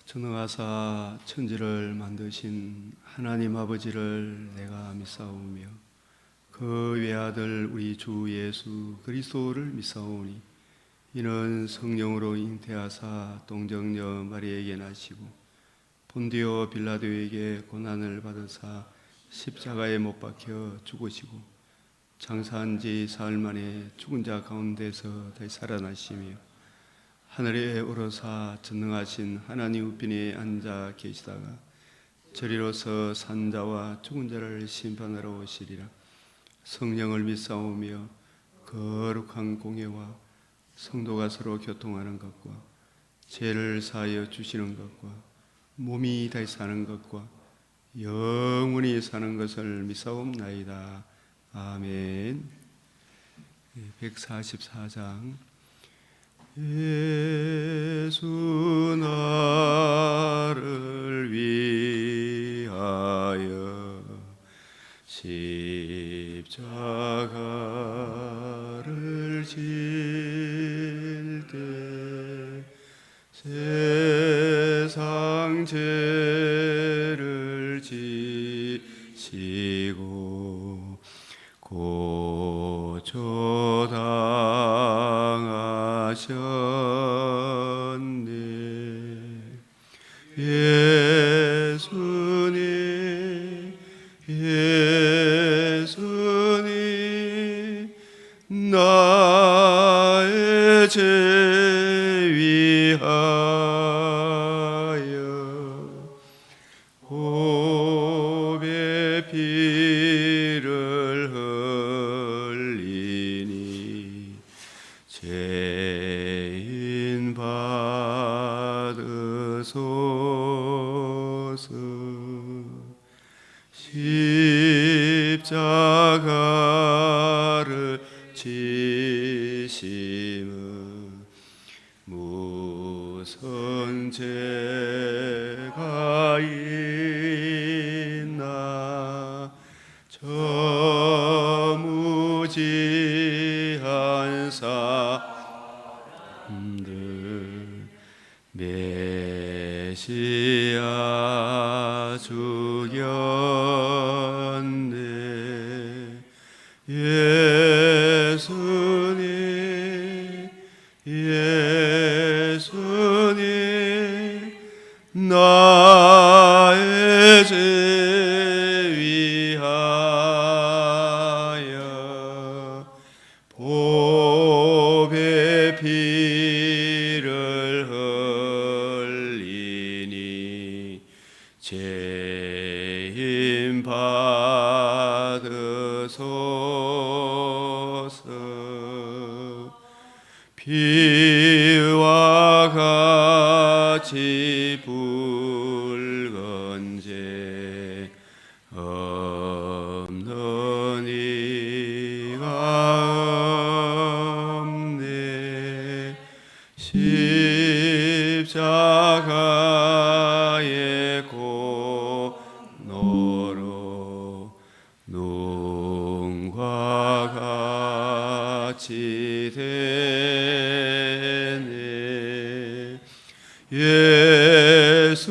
전능하사 천지를 만드신 하나님 아버지를 내가 믿사오며 그 외아들 우리 주 예수 그리스도를 믿사오니 이는 성령으로 잉태하사 동정녀 마리아에게 나시고 본디오 빌라도에게 고난을 받으사 십자가에 못 박혀 죽으시고 장사한 지 사흘 만에 죽은 자 가운데서 다시 살아나시며 하늘에 오르사 전능하신 하나님 우편에 앉아 계시다가 저리로서 산 자와 죽은 자를 심판하러 오시리라. 성령을 믿사오며 거룩한 공예와 성도가 서로 교통하는 것과 죄를 사하여 주시는 것과 몸이 다시 사는 것과 영원히 사는 것을 믿사옵나이다. 아멘. 144장. 예수 나를 위하여 십자가를 질 때 세상 죄를 지시고 고초당하셨네. 예수님 나의 죄 위하여 보배 피를 흘리니 죄인 받으소서. 십자가를 지심은 무슨 죄가 있나. 저 무지한 사람들 메시아 죽였네. 예수님 나의 죄 위하여 보배 피를 흘리니 죄인 받으소서. 피와 같이 붉은 죄 없는 이가 없네. 십자가의 고노로 눈과 같이 되네. 예수님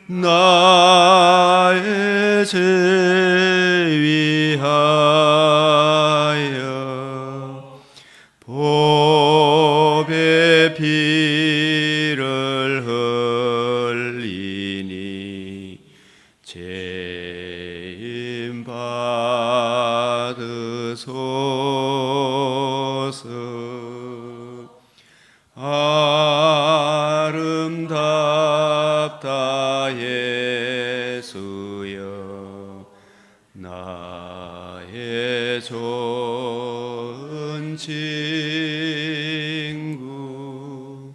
나의 죄 위하여 보배 피를 흘리니 죄인 받으소서. 아름답다 예수여 나의 좋은 친구.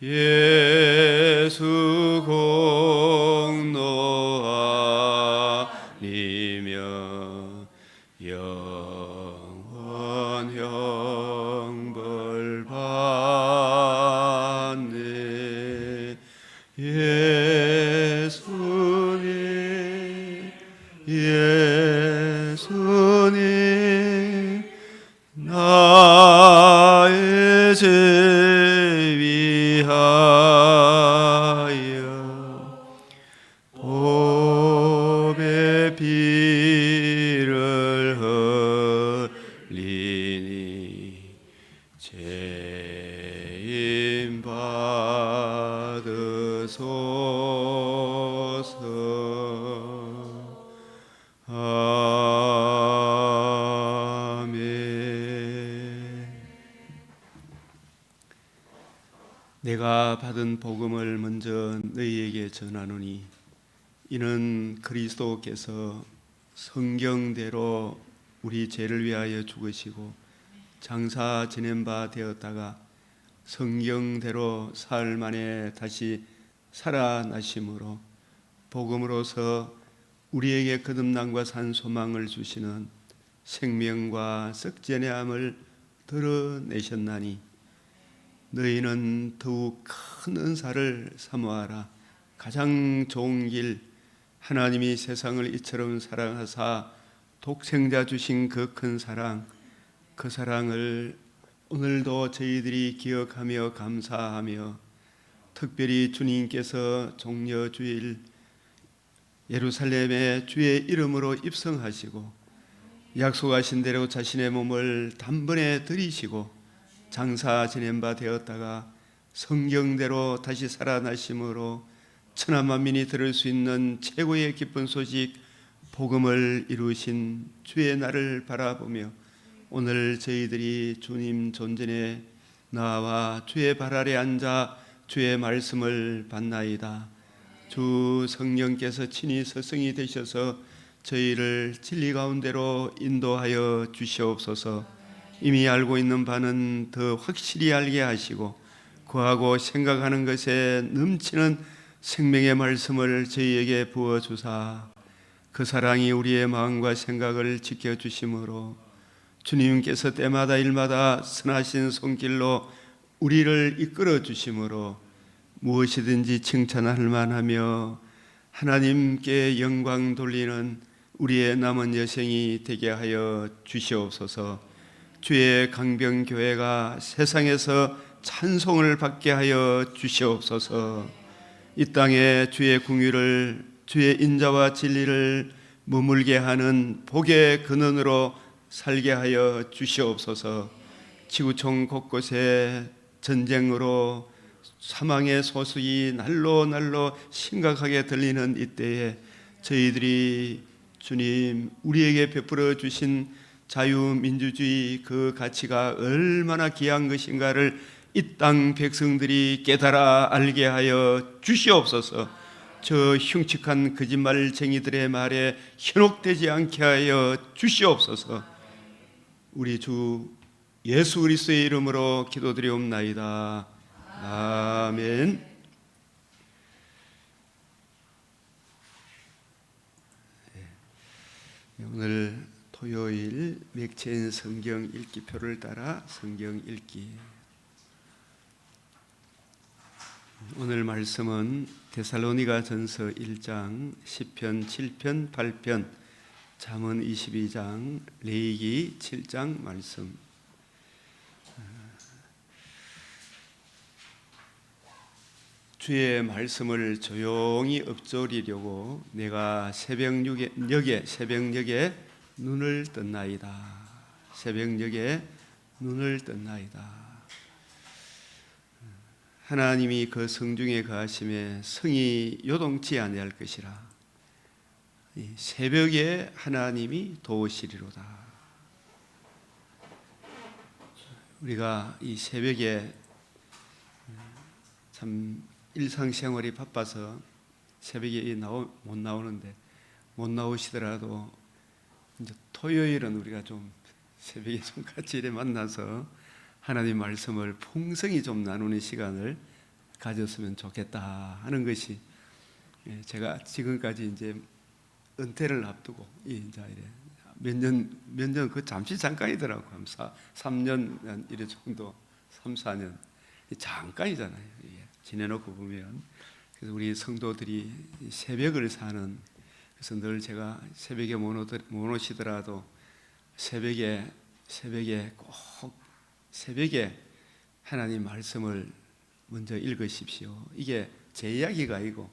예수 공로 아니면 영원 형벌 받네. 예수님 나의 제위하여 보배 피를 흘리니 죄인 받으소서. 내가 받은 복음을 먼저 너희에게 전하노니 이는 그리스도께서 성경대로 우리 죄를 위하여 죽으시고 장사 지낸 바 되었다가 성경대로 사흘 만에 다시 살아나심으로 복음으로서 우리에게 거듭남과 산 소망을 주시는 생명과 썩전의 드러내셨나니 너희는 더욱 큰 은사를 사모하라. 가장 좋은 길, 하나님이 세상을 이처럼 사랑하사 독생자 주신 그 큰 사랑, 그 사랑을 오늘도 저희들이 기억하며 감사하며 특별히 주님께서 종려 주일 예루살렘에 주의 이름으로 입성하시고 약속하신 대로 자신의 몸을 단번에 들이시고 장사 지낸 바 되었다가 성경대로 다시 살아나심으로 천하 만민이 들을 수 있는 최고의 기쁜 소식 복음을 이루신 주의 날을 바라보며 오늘 저희들이 주님 존전에 나와 주의 발 아래 앉아 주의 말씀을 받나이다. 주 성령께서 친히 스승이 되셔서 저희를 진리 가운데로 인도하여 주시옵소서. 이미 알고 있는 바는 더 확실히 알게 하시고 구하고 생각하는 것에 넘치는 생명의 말씀을 저희에게 부어주사 그 사랑이 우리의 마음과 생각을 지켜주심으로 주님께서 때마다 일마다 선하신 손길로 우리를 이끌어 주심으로 무엇이든지 칭찬할 만하며 하나님께 영광 돌리는 우리의 남은 여생이 되게 하여 주시옵소서. 주의 강병교회가 세상에서 찬송을 받게 하여 주시옵소서. 이 땅에 주의 궁유를, 주의 인자와 진리를 머물게 하는 복의 근원으로 살게 하여 주시옵소서. 지구촌 곳곳에 전쟁으로 사망의 소식이 날로 날로 심각하게 들리는 이때에 저희들이 주님 우리에게 베풀어 주신 자유민주주의 그 가치가 얼마나 귀한 것인가를 이 땅 백성들이 깨달아 알게 하여 주시옵소서. 저 흉측한 거짓말쟁이들의 말에 현혹되지 않게 하여 주시옵소서. 우리 주 예수 그리스도의 이름으로 기도드리옵나이다. 아멘. 오늘 토요일 맥체인 성경 읽기표를 따라 성경 읽기. 오늘 말씀은 데살로니가전서 1장, 시편 7편, 8편, 잠언 22장, 레위기 7장 말씀. 주의 말씀을 조용히 읊조리려고 내가 새벽녘에 눈을 떴나이다. 새벽녘에 눈을 떴나이다. 하나님이 그 성중에 거하심에 성이 요동치 아니할 것이라. 새벽에 하나님이 도우시리로다. 우리가 이 새벽에 참 일상생활이 바빠서 새벽에 못 나오는데 못 나오시더라도 이제 토요일은 우리가 좀 새벽에 좀 같이 이래 만나서 하나님 말씀을 풍성히 좀 나누는 시간을 가졌으면 좋겠다 하는 것이 제가 지금까지 이제 은퇴를 앞두고 이제 몇 년 그 잠시 잠깐이더라고. 3년 이래 정도 3, 4년 잠깐이잖아요. 지내놓고 보면. 그래서 우리 성도들이 새벽을 사는, 그래서 늘 제가 새벽에 못 오시더라도 새벽에 꼭 새벽에 하나님 말씀을 먼저 읽으십시오. 이게 제 이야기가 아니고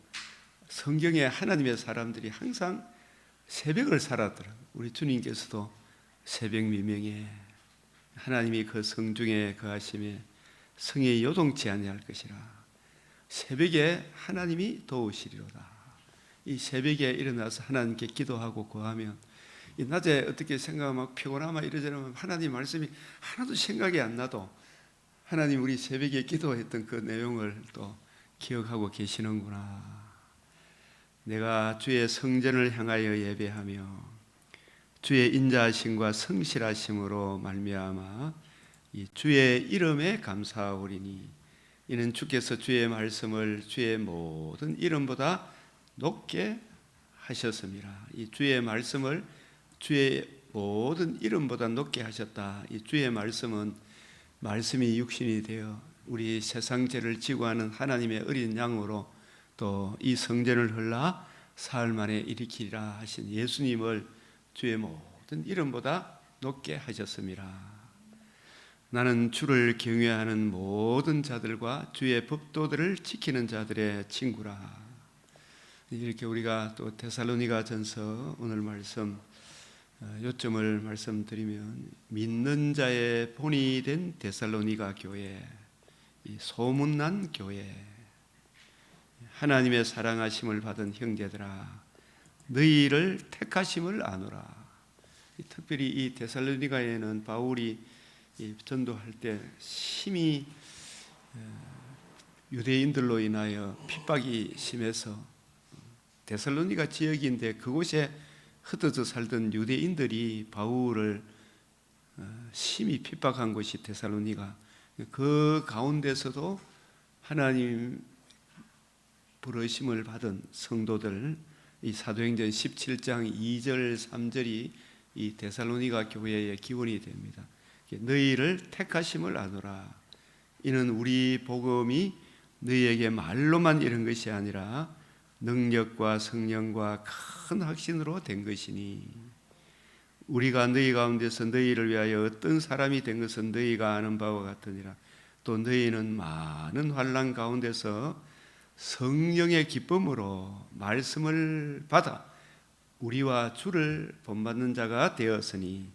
성경에 하나님의 사람들이 항상 새벽을 살았더라고요. 우리 주님께서도 새벽 미명에 하나님이 그 성중에 거하심에 성에 요동치 아니할 것이라. 새벽에 하나님이 도우시리로다. 이 새벽에 일어나서 하나님께 기도하고 구하면, 이 낮에 어떻게 생각하면 피곤하면 이러저러면 하나님 말씀이 하나도 생각이 안 나도 하나님 우리 새벽에 기도했던 그 내용을 또 기억하고 계시는구나. 내가 주의 성전을 향하여 예배하며 주의 인자하심과 성실하심으로 말미암아 이 주의 이름에 감사하오리니 이는 주께서 주의 말씀을 주의 모든 이름보다 높게 하셨습니다. 이 주의 말씀을 주의 모든 이름보다 높게 하셨다. 이 주의 말씀은 말씀이 육신이 되어 우리 세상 죄를 지고하는 하나님의 어린 양으로 또 이 성전을 흘러 사흘 만에 일으키리라 하신 예수님을 주의 모든 이름보다 높게 하셨습니다. 나는 주를 경외하는 모든 자들과 주의 법도들을 지키는 자들의 친구라. 이렇게 우리가 또 데살로니가전서 오늘 말씀 요점을 말씀드리면, 믿는 자의 본이 된 데살로니가 교회, 이 소문난 교회, 하나님의 사랑하심을 받은 형제들아 너희를 택하심을 아노라. 특별히 이 데살로니가에는 바울이 전도할 때 심히 유대인들로 인하여 핍박이 심해서 데살로니가 지역인데 그곳에 흩어져 살던 유대인들이 바울을 심히 핍박한 곳이 데살로니가. 그 가운데서도 하나님 부르심을 받은 성도들, 이 사도행전 17장 2절 3절이 이 데살로니가 교회의 기원이 됩니다. 너희를 택하심을 아노라. 이는 우리 복음이 너희에게 말로만 이른 것이 아니라 능력과 성령과 큰 확신으로 된 것이니, 우리가 너희 가운데서 너희를 위하여 어떤 사람이 된 것은 너희가 아는 바와 같으니라. 또 너희는 많은 환난 가운데서 성령의 기쁨으로 말씀을 받아 우리와 주를 본받는 자가 되었으니,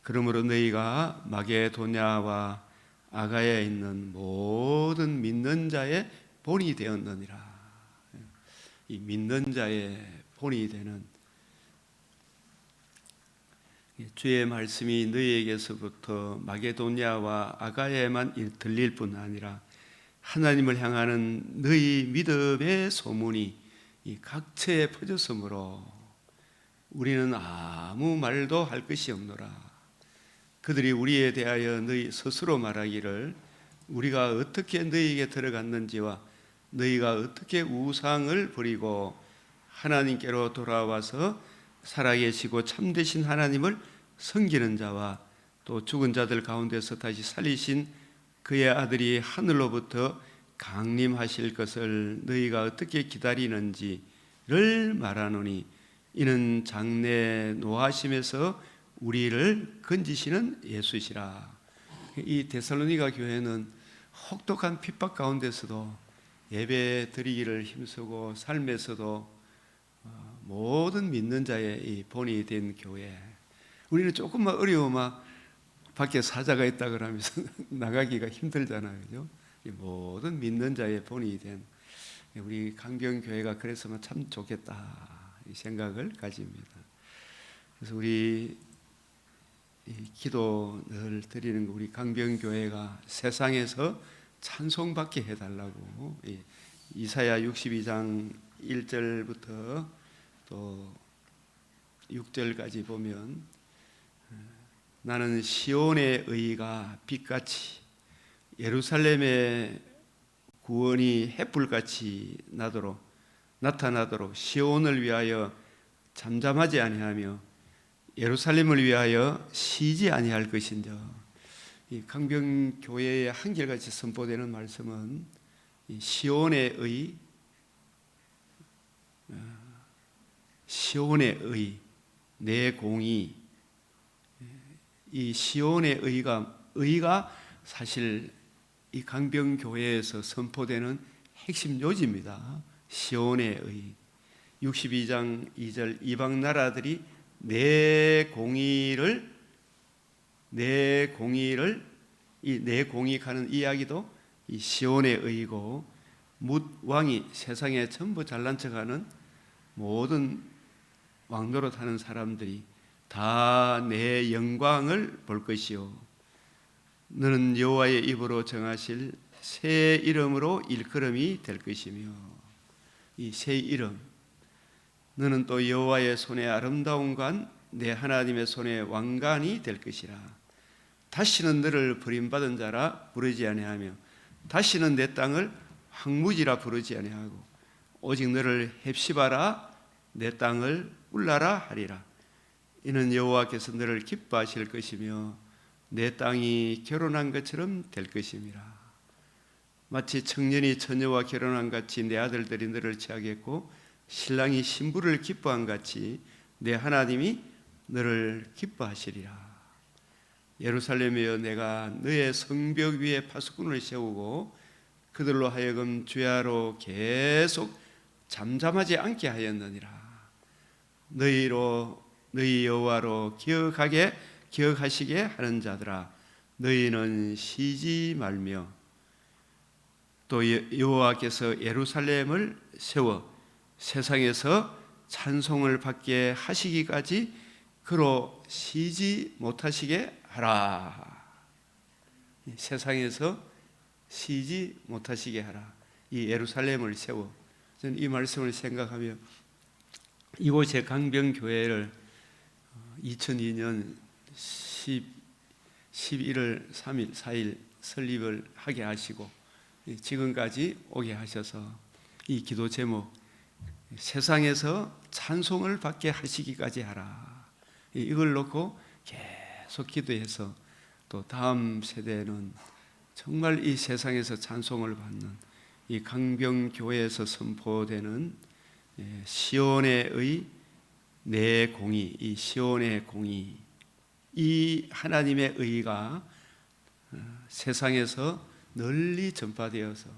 그러므로 너희가 마게도냐와 아가야에 있는 모든 믿는 자의 본이 되었느니라. 이 믿는 자의 본이 되는 주의 말씀이 너희에게서부터 마게도냐와 아가야에만 들릴 뿐 아니라 하나님을 향하는 너희 믿음의 소문이 이 각처에 퍼졌으므로 우리는 아무 말도 할 것이 없노라. 그들이 우리에 대하여 너희 스스로 말하기를 우리가 어떻게 너희에게 들어갔는지와 너희가 어떻게 우상을 버리고 하나님께로 돌아와서 살아계시고 참되신 하나님을 섬기는 자와 또 죽은 자들 가운데서 다시 살리신 그의 아들이 하늘로부터 강림하실 것을 너희가 어떻게 기다리는지를 말하노니, 이는 장래 노하심에서 우리를 건지시는 예수시라. 이 데살로니가 교회는 혹독한 핍박 가운데서도 예배 드리기를 힘쓰고 삶에서도 모든 믿는 자의 이 본이 된 교회. 우리는 조금만 어려우면 밖에 사자가 있다 그러면서 나가기가 힘들잖아요, 그죠? 모든 믿는 자의 본이 된 우리 강병교회가 그랬으면 참 좋겠다 이 생각을 가집니다. 그래서 우리 기도를 드리는 거, 우리 강병교회가 세상에서 찬송받게 해달라고 이사야 62장 1절부터 또 6절까지 보면, 나는 시온의 의가 빛같이 예루살렘의 구원이 햇불같이 나타나도록 시온을 위하여 잠잠하지 아니하며 예루살렘을 위하여 쉬지 아니할 것인저. 이 강병교회에 한결같이 선포되는 말씀은 이 시온의 의, 내 공의, 이 시온의 의가 사실 이 강병교회에서 선포되는 핵심 요지입니다. 시온의 의. 62장 2절 이방 나라들이 내 공의를 이 내 공의하는 이야기도 이 시온의 의고, 뭇 왕이 세상에 전부 잘난 척하는 모든 왕노릇하는 사람들이 다 내 영광을 볼 것이요, 너는 여호와의 입으로 정하실 새 이름으로 일컬음이 될 것이며, 이 새 이름, 너는 또 여호와의 손의 아름다운 관, 내 하나님의 손의 왕관이 될 것이라. 다시는 너를 버림받은 자라 부르지 아니하며 다시는 내 땅을 황무지라 부르지 아니하고 오직 너를 헵시바라, 내 땅을 울라라 하리라. 이는 여호와께서 너를 기뻐하실 것이며 내 땅이 결혼한 것처럼 될 것임이라. 마치 청년이 처녀와 결혼한 같이 내 아들들이 너를 취하겠고 신랑이 신부를 기뻐한 같이 내 하나님이 너를 기뻐하시리라. 예루살렘이여, 내가 너의 성벽 위에 파수꾼을 세우고 그들로 하여금 주야로 계속 잠잠하지 않게 하였느니라. 너희 여호와로 기억하시게 하는 자들아, 너희는 쉬지 말며, 또 여호와께서 예루살렘을 세워 세상에서 찬송을 받게 하시기까지 그로 쉬지 못하시게 하라. 세상에서 쉬지 못하시게 하라. 이 예루살렘을 세워. 저는 이 말씀을 생각하며 이곳의 강병교회를 2002년 11월 3일, 4일 설립을 하게 하시고 지금까지 오게 하셔서 이 기도 제목, 세상에서 찬송을 받게 하시기까지 하라, 이걸 놓고 계속 기도해서 또 다음 세대는 정말 이 세상에서 찬송을 받는 이 강병교회에서 선포되는 시온의 의, 내 공의, 이 시온의 공의, 이 하나님의 의가 세상에서 널리 전파되어서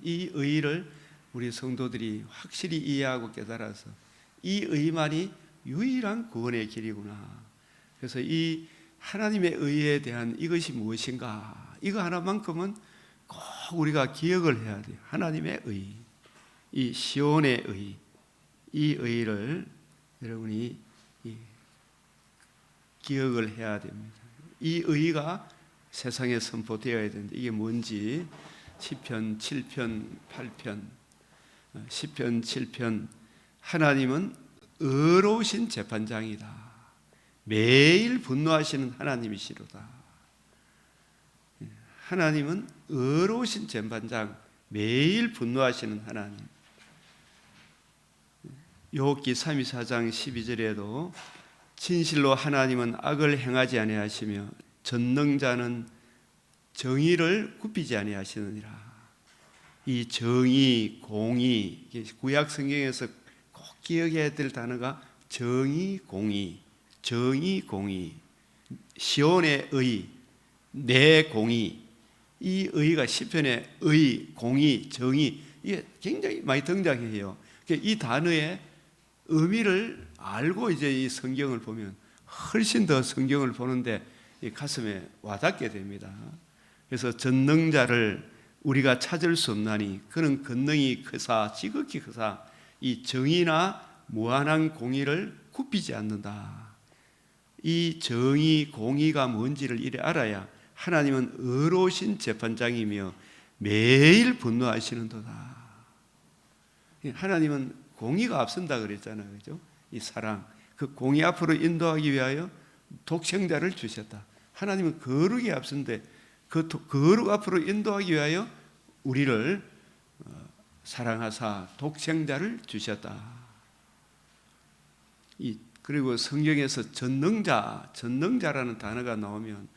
이 의를 우리 성도들이 확실히 이해하고 깨달아서 이 의만이 유일한 구원의 길이구나. 그래서 이 하나님의 의에 대한 이것이 무엇인가, 이거 하나만큼은 꼭 우리가 기억을 해야 돼요. 하나님의 의, 이 시온의 의, 이 의를 여러분이 기억을 해야 됩니다. 이 의가 세상에 선포되어야 되는데 이게 뭔지 시편 7편 8편, 시편 7편, 하나님은 의로우신 재판장이다. 매일 분노하시는 하나님이시로다. 하나님은 의로우신 재판장, 매일 분노하시는 하나님. 욥기 32장 12절에도 진실로 하나님은 악을 행하지 아니하시며 전능자는 정의를 굽히지 아니하시느니라. 이 정의, 공의, 구약 성경에서 꼭 기억해야 될 단어가 정의, 공의, 정의, 공의, 시온의 의, 내 공의. 이 의가 시편의 의, 공의, 정의, 이게 굉장히 많이 등장해요. 이 단어의 의미를 알고 이제 이 성경을 보면 훨씬 더 성경을 보는데 이 가슴에 와닿게 됩니다. 그래서 전능자를 우리가 찾을 수 없나니 그는 권능이 크사 지극히 크사 이 정의나 무한한 공의를 굽히지 않는다. 이 정의, 공의가 뭔지를 이래 알아야 하나님은 의로우신 재판장이며 매일 분노하시는도다. 하나님은 공의가 앞선다 그랬잖아요, 그죠? 이 사랑, 그 공의 앞으로 인도하기 위하여 독생자를 주셨다. 하나님은 거룩이 앞선데 그 거룩 앞으로 인도하기 위하여 우리를 사랑하사 독생자를 주셨다. 그리고 성경에서 전능자라는 단어가 나오면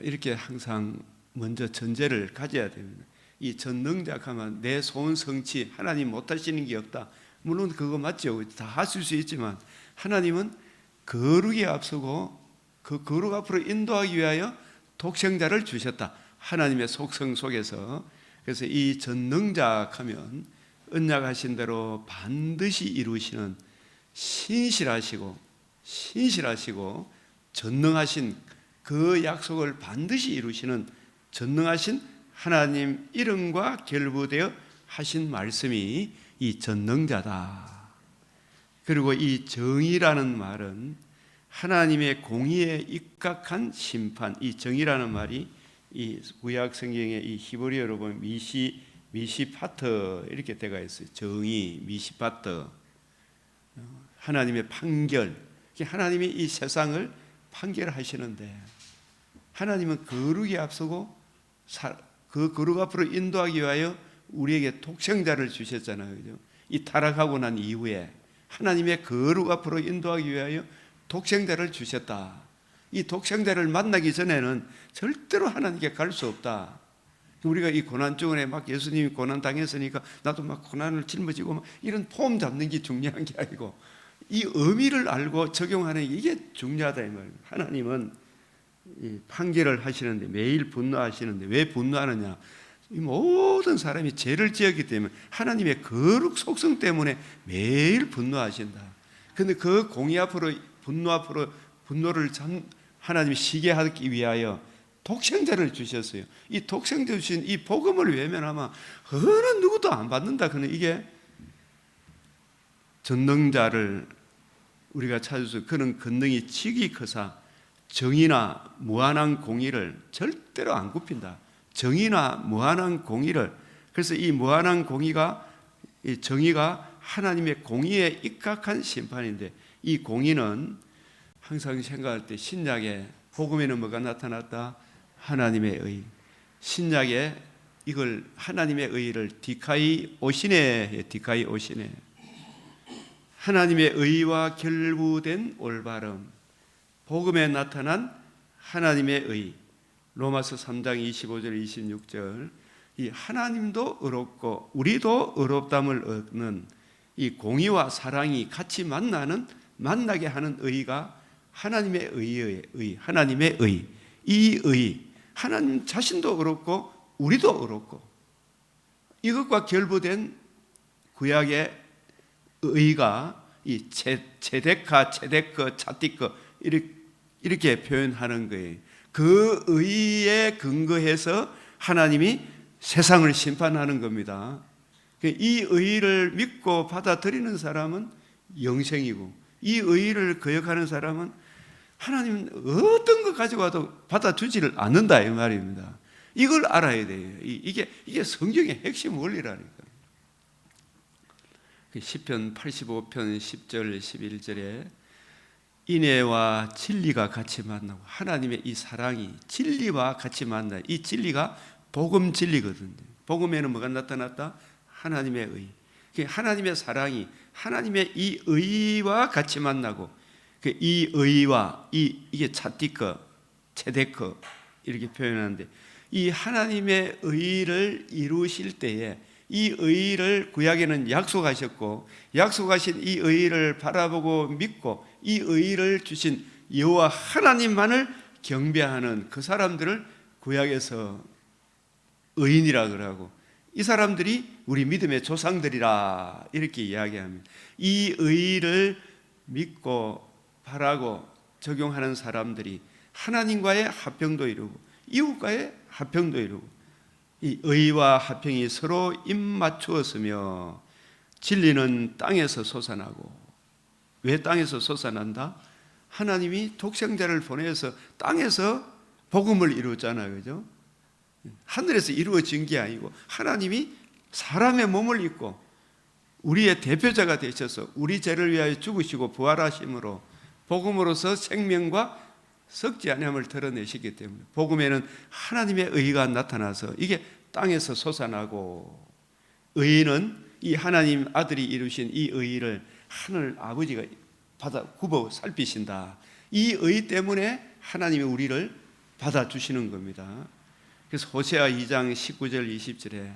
이렇게 항상 먼저 전제를 가져야 됩니다. 이 전능자 하면 내 소원 성취, 하나님 못하시는 게 없다. 물론 그거 맞죠. 다 하실 수 있지만 하나님은 거룩이 앞서고 그 거룩 앞으로 인도하기 위하여 독생자를 주셨다. 하나님의 속성 속에서, 그래서 이 전능자 하면 언약하신 대로 반드시 이루시는 신실하시고 전능하신 그 약속을 반드시 이루시는 전능하신 하나님 이름과 결부되어 하신 말씀이 이 전능자다. 그리고 이 정의라는 말은 하나님의 공의에 입각한 심판, 이 정의라는 말이 이 구약 성경의 이 히브리어로 보면 미시파트 이렇게 되어 있어요. 정의, 미시파트, 하나님의 판결. 하나님이 이 세상을 판결하시는데, 하나님은 거룩이 앞서고 그 거룩 앞으로 인도하기 위하여 우리에게 독생자를 주셨잖아요, 그죠? 이 타락하고 난 이후에 하나님의 거룩 앞으로 인도하기 위하여 독생자를 주셨다. 이 독생자를 만나기 전에는 절대로 하나님께 갈 수 없다. 우리가 이 고난 중에 막 예수님이 고난 당했으니까 나도 막 고난을 짊어지고 막 이런 폼 잡는 게 중요한 게 아니고, 이 의미를 알고 적용하는 이게 중요하다 이 말이에요. 하나님은 이 판결을 하시는데, 매일 분노하시는데, 왜 분노하느냐? 이 모든 사람이 죄를 지었기 때문에 하나님의 거룩 속성 때문에 매일 분노하신다. 그런데 그 공의 앞으로, 분노 앞으로 분노를 하나님이 쉬게 하기 위하여 독생자를 주셨어요. 이 독생자 주신 이 복음을 외면하면 어느 누구도 안 받는다. 그는 이게 전능자를 우리가 찾아서, 그는 권능이 지극히 크사 정의나 무한한 공의를 절대로 안 굽힌다. 정의나 무한한 공의를, 그래서 이 무한한 공의가, 이 정의가 하나님의 공의에 입각한 심판인데, 이 공의는 항상 생각할 때 신약에 복음에는 뭐가 나타났다? 하나님의 의. 신약에 이걸 하나님의 의를 디카이 오시네, 디카이 오시네. 하나님의 의와 결부된 올바름, 복음에 나타난 하나님의 의. 로마서 3장 25절 26절, 이 하나님도 의롭고 우리도 의롭담을 얻는 이 공의와 사랑이 같이 만나게 하는 의가 하나님의 의의, 하나님의 의. 이 의, 하나님 자신도 의롭고 우리도 의롭고, 이것과 결부된 구약의 의가 이 체데카, 차티크 이렇게 표현하는 거예요. 그 의에 근거해서 하나님이 세상을 심판하는 겁니다. 이 의를 믿고 받아들이는 사람은 영생이고, 이 의를 거역하는 사람은 하나님은 어떤 것 가지고 와도 받아주지를 않는다 이 말입니다. 이걸 알아야 돼요. 이게 성경의 핵심 원리라니까. 시편 85편 10절 11절에 인애와 진리가 같이 만나고, 하나님의 이 사랑이 진리와 같이 만나요. 이 진리가 복음 진리거든요. 복음에는 뭐가 나타났다? 하나님의 의. 하나님의 사랑이 하나님의 이 의와 같이 만나고, 이 의와 이게 차티커, 체데커 이렇게 표현하는데, 이 하나님의 의를 이루실 때에 이 의를 구약에는 약속하셨고, 약속하신 이 의를 바라보고 믿고 이 의를 주신 여호와 하나님만을 경배하는 그 사람들을 구약에서 의인이라 그러고, 이 사람들이 우리 믿음의 조상들이라 이렇게 이야기합니다. 이 의를 믿고 바라고 적용하는 사람들이 하나님과의 화평도 이루고 이웃과의 화평도 이루고, 이 의와 화평이 서로 입맞추었으며 진리는 땅에서 솟아나고. 왜 땅에서 솟아난다? 하나님이 독생자를 보내서 땅에서 복음을 이루었잖아요, 그죠? 하늘에서 이루어진 게 아니고 하나님이 사람의 몸을 입고 우리의 대표자가 되셔서 우리 죄를 위하여 죽으시고 부활하심으로 복음으로서 생명과 썩지 아니함을 드러내시기 때문에, 복음에는 하나님의 의가 나타나서 이게 땅에서 솟아나고, 의는 이 하나님 아들이 이루신 이 의를 하늘 아버지가 받아 굽어 살피신다. 이 의 때문에 하나님이 우리를 받아주시는 겁니다. 그래서 호세아 2장 19절 20절에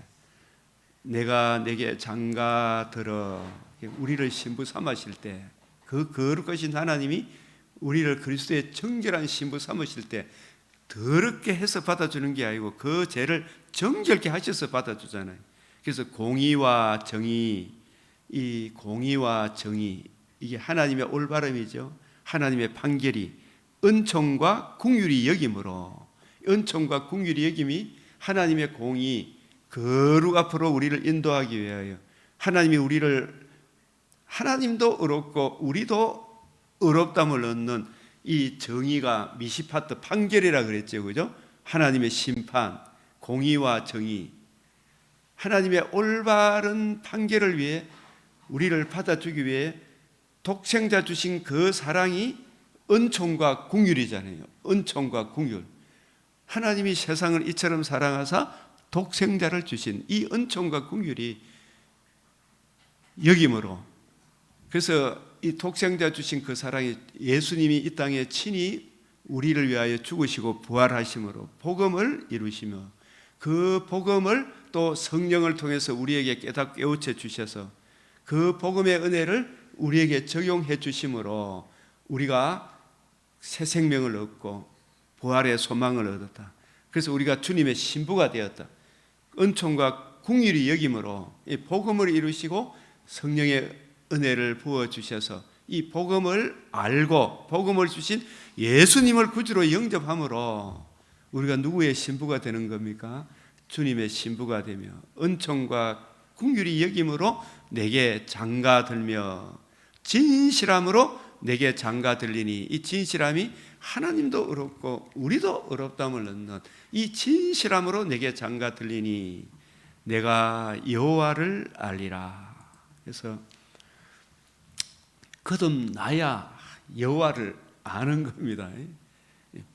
내가 내게 장가들어, 우리를 신부 삼으실 때, 그 거룩하신 하나님이 우리를 그리스도의 정결한 신부 삼으실 때 더럽게 해서 받아주는 게 아니고 그 죄를 정결케 하셔서 받아주잖아요. 그래서 공의와 정의, 이 공의와 정의, 이게 하나님의 올바름이죠. 하나님의 판결이 은총과 긍휼이 여김으로, 은총과 긍휼이 여김이 하나님의 공의, 거룩 앞으로 우리를 인도하기 위하여 하나님이 우리를, 하나님도 의롭고 우리도 의롭담을 얻는 이 정의가 미시파트 판결이라 그랬죠, 그죠? 하나님의 심판, 공의와 정의, 하나님의 올바른 판결을 위해 우리를 받아주기 위해 독생자 주신 그 사랑이 은총과 긍휼이잖아요. 은총과 긍휼. 하나님이 세상을 이처럼 사랑하사 독생자를 주신 이 은총과 긍휼이 여김으로, 그래서 이 독생자 주신 그 사랑이 예수님이 이 땅에 친히 우리를 위하여 죽으시고 부활하심으로 복음을 이루시며 그 복음을 또 성령을 통해서 우리에게 깨우쳐 주셔서 그 복음의 은혜를 우리에게 적용해 주심으로 우리가 새 생명을 얻고 부활의 소망을 얻었다. 그래서 우리가 주님의 신부가 되었다. 은총과 긍휼이 여김으로 이 복음을 이루시고 성령의 은혜를 부어주셔서 이 복음을 알고 복음을 주신 예수님을 구주로 영접함으로 우리가 누구의 신부가 되는 겁니까? 주님의 신부가 되며 은총과 긍휼이 여김으로 내게 장가들며 진실함으로 내게 장가들리니, 이 진실함이 하나님도 의롭고 우리도 의롭다함을 얻는 이 진실함으로 내게 장가들리니 내가 여호와를 알리라. 그래서 거듭나야 여호와를 아는 겁니다.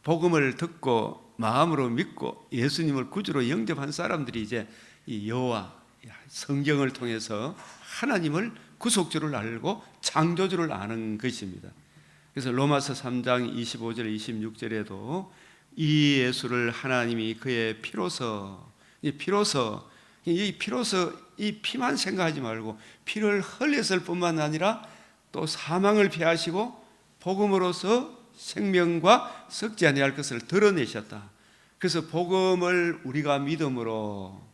복음을 듣고 마음으로 믿고 예수님을 구주로 영접한 사람들이 이제 이 여호와, 성경을 통해서 하나님을 구속주를 알고 창조주를 아는 것입니다. 그래서 로마서 3장 25절 26절에도 이 예수를 하나님이 그의 피로서, 이 피만 생각하지 말고 피를 흘렸을 뿐만 아니라 또 사망을 피하시고 복음으로서 생명과 썩지 아니할 것을 드러내셨다. 그래서 복음을 우리가 믿음으로,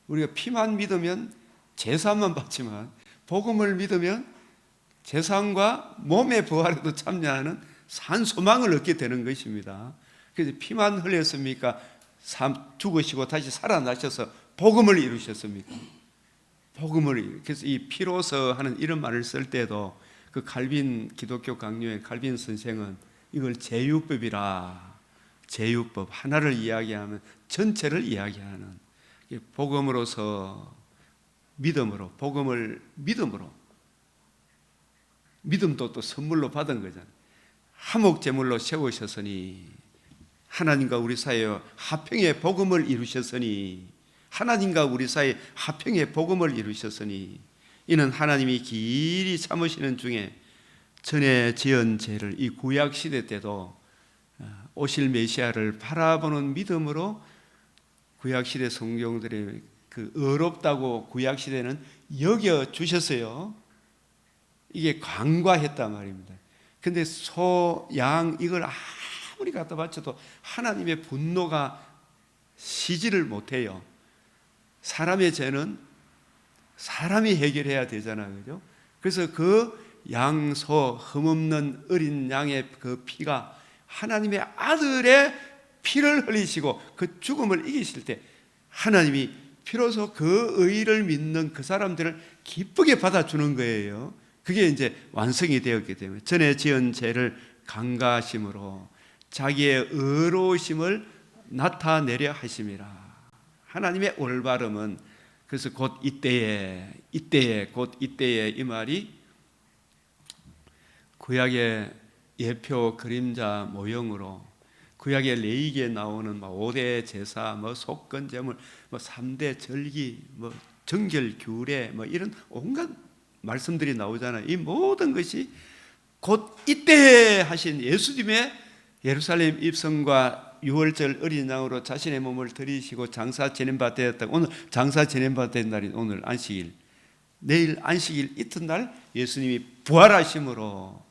우리가 피만 믿으면 제사만 받지만 복음을 믿으면 제사과 몸의 부활에도 참여하는 산 소망을 얻게 되는 것입니다. 그래서 피만 흘렸습니까? 죽으시고 다시 살아나셔서 복음을 이루셨습니까? 복음을. 그래서 이 피로서 하는 이런 말을 쓸 때도 그 칼빈, 기독교 강요의 칼빈 선생은 이걸 제유법이라, 제유법, 하나를 이야기하면 전체를 이야기하는, 복음으로서 믿음으로, 복음을 믿음으로, 믿음도 또 선물로 받은 거잖아요. 화목제물로 세우셨으니, 하나님과 우리 사이에 화평의 복음을 이루셨으니, 하나님과 우리 사이에 화평의 복음을 이루셨으니, 이는 하나님이 길이 참으시는 중에 전에 지은 죄를 이 구약 시대 때도 오실 메시아를 바라보는 믿음으로 구약 시대 성경들의 그 어렵다고 구약 시대는 여겨 주셨어요. 이게 간과했단 말입니다. 근데 소, 양 이걸 아무리 갖다 바쳐도 하나님의 분노가 쉬지를 못해요. 사람의 죄는 사람이 해결해야 되잖아요, 그죠? 그래서 그 양소, 흠없는 어린 양의 그 피가 하나님의 아들의 피를 흘리시고 그 죽음을 이기실 때 하나님이 비로소 그 의를 믿는 그 사람들을 기쁘게 받아주는 거예요. 그게 이제 완성이 되었기 때문에 전에 지은 죄를 간과하심으로 자기의 의로우심을 나타내려 하심이라. 하나님의 올바름은, 그래서 곧 이때에 이 말이 구약의 예표 그림자 모형으로 구약의 레위기에 나오는 5대 제사, 속건제물, 3대 절기, 정결 규례, 이런 온갖 말씀들이 나오잖아요. 이 모든 것이 곧 이때 하신 예수님의 예루살렘 입성과 6월절 어린 양으로 자신의 몸을 드리시고 장사 지낸 바 되었다. 오늘 장사 지낸 바 된 날이 오늘 안식일, 내일 안식일 이튿날 예수님이 부활하심으로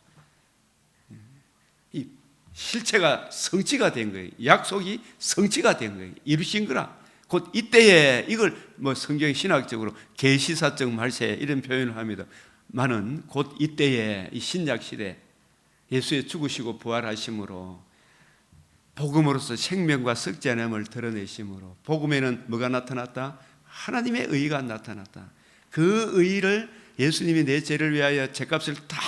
이 실체가 성취가 된 거예요. 약속이 성취가 된 거예요. 이루신 거라. 곧 이때에 이걸 뭐 성경 신학적으로 계시사적 말세 이런 표현을 합니다. 많은 곧 이때에 이 신약 시대 예수의 죽으시고 부활하심으로 복음으로서 생명과 썩지 않음을 드러내심으로 복음에는 뭐가 나타났다? 하나님의 의가 나타났다. 그 의를 예수님이 내 죄를 위하여 죄값을 다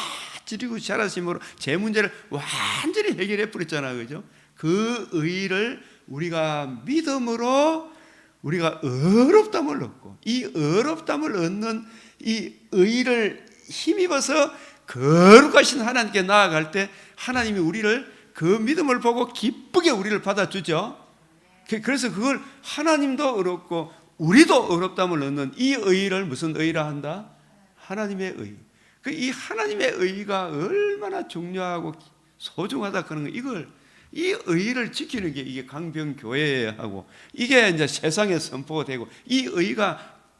지르고 자라심으로 제 문제를 완전히 해결해 버렸잖아요. 그죠? 그 의를 우리가 믿음으로 우리가 의롭다함을 얻고 이 의롭다함을 얻는 이 의를 힘입어서 거룩하신 하나님께 나아갈 때 하나님이 우리를 그 믿음을 보고 기쁘게 우리를 받아주죠. 그래서 그걸 하나님도 의롭고 우리도 의롭다함을 얻는 이 의를 무슨 의라 한다? 하나님의 의. 이 하나님의 의가 얼마나 중요하고 소중하다 그런 거 이걸 이 의를 지키는 게 이게 강병교회에 하고 이게 이제 세상에 선포가 되고 이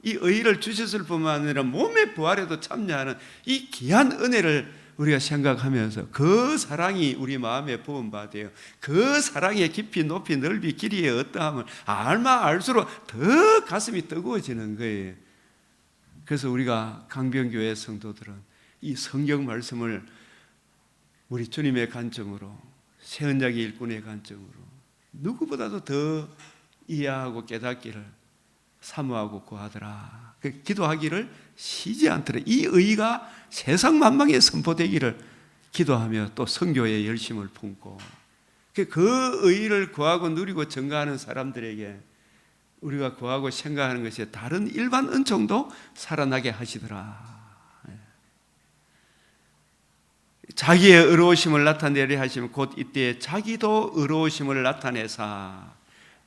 의를 주셨을 뿐만 아니라 몸의 부활에도 참여하는 이 귀한 은혜를 우리가 생각하면서 그 사랑이 우리 마음에 부음받아요. 그 사랑의 깊이 높이 넓이 길이의 어떠함을 알수록 더 가슴이 뜨거워지는 거예요. 그래서 우리가 강병교회 성도들은 이 성경 말씀을 우리 주님의 관점으로 새언약의 일꾼의 관점으로 누구보다도 더 이해하고 깨닫기를 사모하고 구하더라. 기도하기를 쉬지 않더라. 이 의가 세상 만방에 선포되기를 기도하며 또 선교에 열심을 품고 그 의를 구하고 누리고 증거하는 사람들에게 우리가 구하고 생각하는 것이 다른 일반 은총도 살아나게 하시더라. 자기의 의로우심을 나타내려 하시면 곧 이때 자기도 의로우심을 나타내사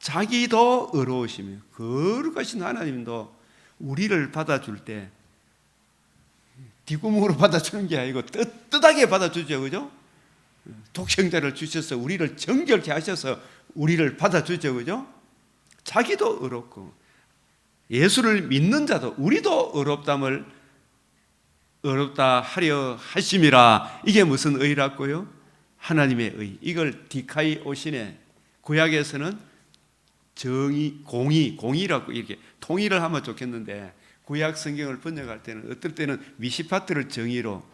자기도 의로우시며 거룩하신 하나님도 우리를 받아줄 때 뒷구멍으로 받아주는 게 아니고 떳떳하게 받아주죠. 그죠? 독생자를 주셔서 우리를 정결케 하셔서 우리를 받아주죠. 그죠? 자기도 의롭고 예수를 믿는 자도 우리도 의롭다 하려 하심이라. 이게 무슨 의라고요? 하나님의 의. 이걸 디카이 오시네. 구약에서는 정의, 공의라고 이렇게 통일을 하면 좋겠는데 구약 성경을 번역할 때는 어떨 때는 미시파트를 정의로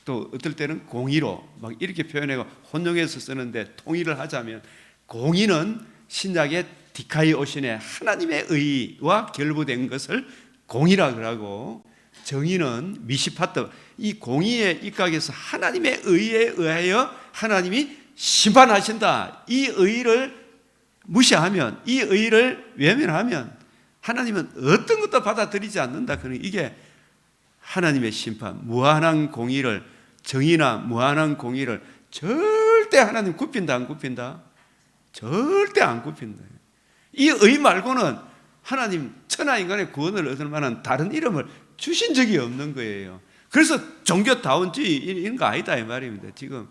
또 어떨 때는 공의로 막 이렇게 표현하고 혼용해서 쓰는데 통일을 하자면 공의는 신약의 디카이 오시네 하나님의 의와 결부된 것을 공의라고 하고 정의는 미시파트 이 공의에 입각해서 하나님의 의에 의하여 하나님이 심판하신다. 이 의를 무시하면 이 의를 외면하면 하나님은 어떤 것도 받아들이지 않는다. 그러니 이게 하나님의 심판, 무한한 공의를 정의나 무한한 공의를 절대 하나님 굽힌다 안 굽힌다? 절대 안 굽힌다. 이 의 말고는 하나님 천하인간의 구원을 얻을 만한 다른 이름을 주신 적이 없는 거예요. 그래서 종교다운주의 이런 거 아니다 이 말입니다. 지금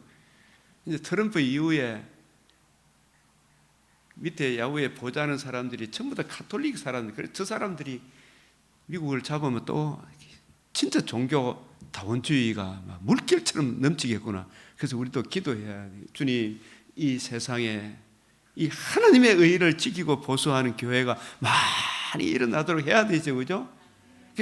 이제 트럼프 이후에 밑에 야후에 보좌하는 사람들이 전부 다 가톨릭 사람들. 그래서 저 사람들이 미국을 잡으면 또 진짜 종교다원주의가 막 물결처럼 넘치겠구나. 그래서 우리도 기도해야 돼. 주님, 이 세상에 이 하나님의 의를 지키고 보수하는 교회가 많이 일어나도록 해야 되죠, 그죠?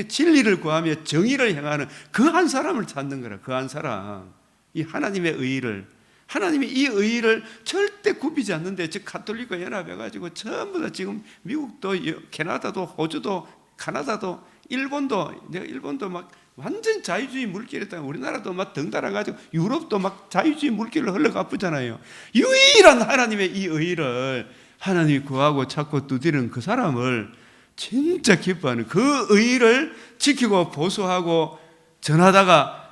진리를 구하며 정의를 행하는 그 한 사람을 찾는 거라. 그 한 사람, 이 하나님의 의를. 하나님이 이 의를 절대 굽히지 않는데 즉 가톨릭과 연합해가지고 전부 다 지금 미국도 캐나다도 호주도 카나다도 일본도 막 완전 자유주의 물길에 우리나라도 막 덩달아가지고 유럽도 막 자유주의 물길로 흘러가쁘잖아요. 유일한 하나님의 이 의를 하나님이 구하고 찾고 두드리는 그 사람을 진짜 기뻐하는 그 의를 지키고 보수하고 전하다가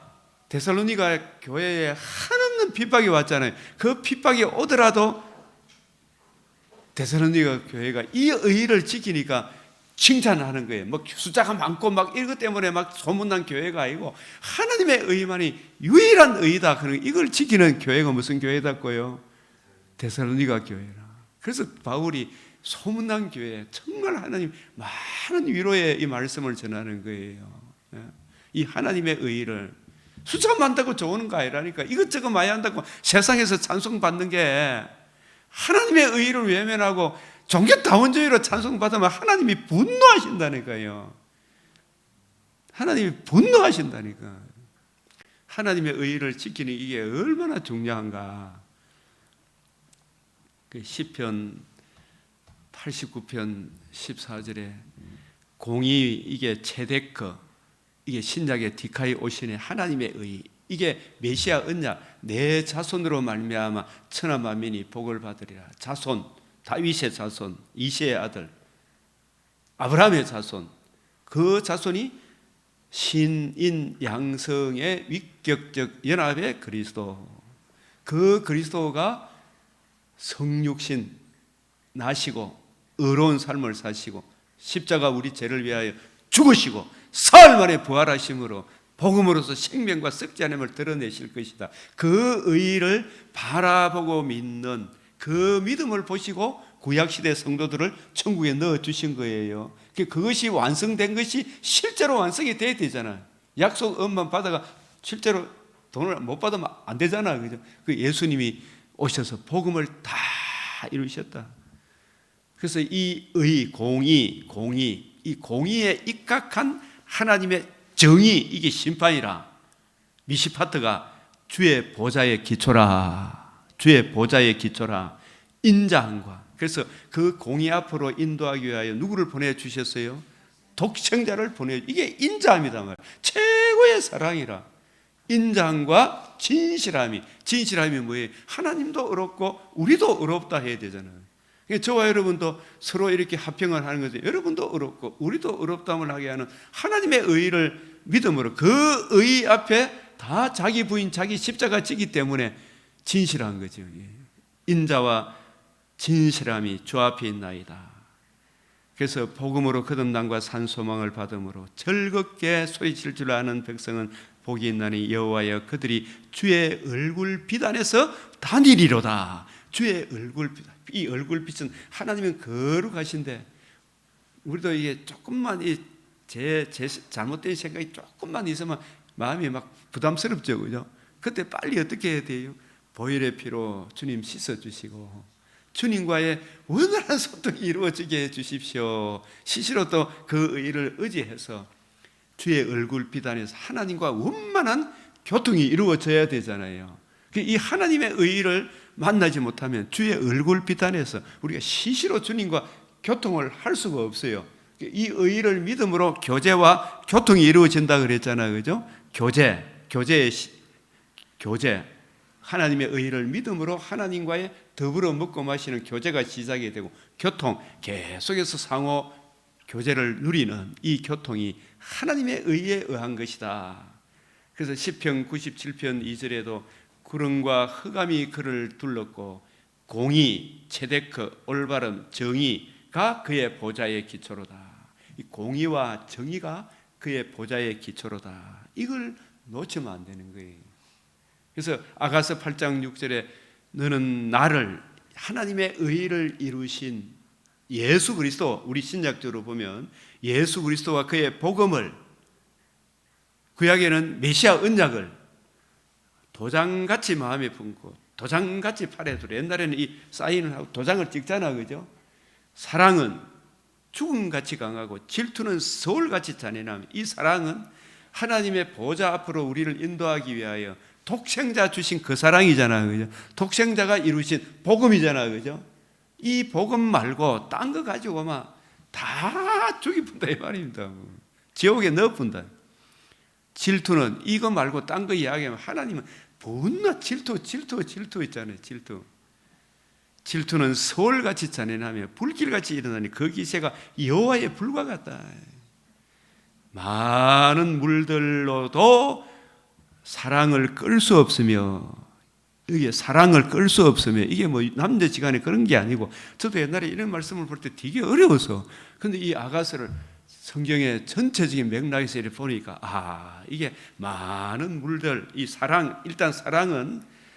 데살로니가 교회에 한없는 핍박이 왔잖아요. 그 핍박이 오더라도 데살로니가 교회가 이 의를 지키니까 칭찬하는 거예요. 뭐 숫자가 많고 막 이것 때문에 막 소문난 교회가 아니고 하나님의 의만이 유일한 의다. 그런 이걸 지키는 교회가 무슨 교회다고요? 데살로니가 교회라. 그래서 바울이 소문난 교회 정말 하나님 많은 위로의 이 말씀을 전하는 거예요. 이 하나님의 의를 숫자가 많다고 좋은 거 아니라니까. 이것저것 많이 한다고 세상에서 찬송받는 게, 하나님의 의의를 외면하고 종교다원주의로 찬송받으면 하나님이 분노하신다니까요. 하나님이 분노하신다니까. 하나님의 의의를 지키는 이게 얼마나 중요한가. 그 시편 89편 14절에 공의, 이게 체데크, 이게 신약의 디카이 오신의 하나님의 의, 이게 메시아 언약, 내 자손으로 말미암아 천하 만민이 복을 받으리라. 자손, 다윗의 자손, 이새의 아들 아브라함의 자손, 그 자손이 신인 양성의 위격적 연합의 그리스도, 그 그리스도가 성육신 나시고 의로운 삶을 사시고 십자가 우리 죄를 위하여 죽으시고 사흘 만에 부활하심으로 복음으로서 생명과 썩지 않음을 드러내실 것이다. 그 의를 바라보고 믿는 그 믿음을 보시고 구약시대 성도들을 천국에 넣어주신 거예요. 그것이 완성된 것이 실제로 완성이 돼야 되잖아요. 약속만 받아가 실제로 돈을 못 받으면 안 되잖아요. 그죠? 그 예수님이 오셔서 복음을 다 이루셨다. 그래서 이 의, 공의, 이 공의에 입각한 하나님의 정의, 이게 심판이라. 미시파트가 주의 보좌의 기초라. 주의 보좌의 기초라. 인자함과. 그래서 그 공의 앞으로 인도하기 위하여 누구를 보내주셨어요? 독생자를 이게 인자함이다 말이에요. 최고의 사랑이라. 인자함과 진실함이 뭐예요? 하나님도 어렵고 우리도 어렵다 해야 되잖아요. 저와 여러분도 서로 이렇게 합평을 하는 거죠. 여러분도 어렵고 우리도 어렵다을 하게 하는 하나님의 의를 믿음으로, 그 의 앞에 다 자기 부인, 자기 십자가 지기 때문에 진실한 거죠. 인자와 진실함이 주 앞에 있나이다. 그래서 복음으로 거듭남과 산 소망을 받음으로 즐겁게 소리칠 줄 아는 백성은 복이 있나니 여호와여 그들이 주의 얼굴 빛 안에서 다니리로다. 주의 얼굴 빛, 이 얼굴 빛은 하나님은 거룩하신데 우리도 이게 조금만 제 잘못된 생각이 조금만 있으면 마음이 막 부담스럽죠, 그죠? 그때 빨리 어떻게 해야 돼요? 보혈의 피로 주님 씻어주시고 주님과의 원활한 소통이 이루어지게 해주십시오. 시시로 또 그 의를 의지해서 주의 얼굴 빛 안에서 하나님과 원만한 교통이 이루어져야 되잖아요. 이 하나님의 의를 만나지 못하면 주의 얼굴 빛 안에서 우리가 시시로 주님과 교통을 할 수가 없어요. 이 의를 믿음으로 교제와 교통이 이루어진다 그랬잖아요, 그죠? 교제, 하나님의 의를 믿음으로 하나님과의 더불어 먹고 마시는 교제가 시작이 되고, 교통, 계속해서 상호 교제를 누리는 이 교통이 하나님의 의에 의한 것이다. 그래서 시편 97편 2절에도 구름과 흑암이 그를 둘렀고 공의, 체데크, 올바름, 정의가 그의 보좌의 기초로다. 이 공의와 정의가 그의 보좌의 기초로다. 이걸 놓치면 안 되는 거예요. 그래서 아가서 8장 6절에 너는 나를, 하나님의 의를 이루신 예수 그리스도, 우리 신약적으로 보면 예수 그리스도와 그의 복음을, 구약에는 메시아 언약을 도장같이 마음에 품고 도장같이 팔에 두고, 옛날에는 이 사인을 하고 도장을 찍잖아, 그죠? 사랑은 죽음같이 강하고 질투는 서울같이 잔인함. 이 사랑은 하나님의 보좌 앞으로 우리를 인도하기 위하여 독생자 주신 그 사랑이잖아요, 그죠? 독생자가 이루신 복음이잖아요, 그죠? 이 복음 말고 딴 거 가지고 막 다 죽이푼다 이 말입니다. 지옥에 넣어푼다. 질투는 이거 말고 딴 거 이야기하면 하나님은 분노, 질투 있잖아요. 질투는 서울같이 잔인하며 불길같이 일어나니 그 기세가 여호와의 불과 같다. 많은 물들로도 사랑을 끌 수 없으며, 이게 사랑을 끌 수 없으며, 이게 뭐 남녀지간에 그런 게 아니고, 저도 옛날에 이런 말씀을 볼 때 되게 어려워서, 근데 이 아가서를 성경의 전체적인 맥락에서 이렇게 보니까 이게 많은 물들, 이 사랑, 일단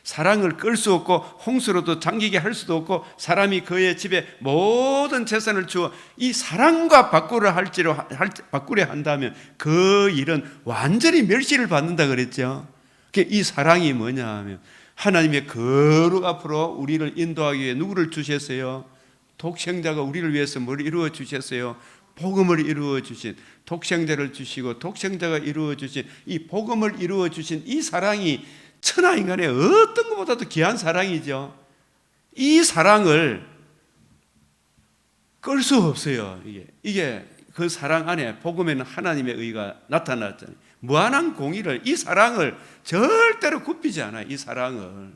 사랑을 끌 수 없고 홍수로도 잠기게 할 수도 없고, 사람이 그의 집에 모든 재산을 주어 이 사랑과 바꾸려 한다면 그 일은 완전히 멸시를 받는다 그랬죠. 이 사랑이 뭐냐 하면 하나님의 거룩 앞으로 우리를 인도하기 위해 누구를 주셨어요? 독생자가 우리를 위해서 뭘 이루어 주셨어요? 복음을 이루어 주신, 독생자를 주시고 독생자가 이루어 주신 이 복음을 이루어 주신 이 사랑이 천하 인간의 어떤 것보다도 귀한 사랑이죠. 이 사랑을 끌 수 없어요. 이게 그 사랑 안에 복음에는 하나님의 의가 나타났잖아요. 무한한 공의를, 이 사랑을 절대로 굽히지 않아요. 이 사랑은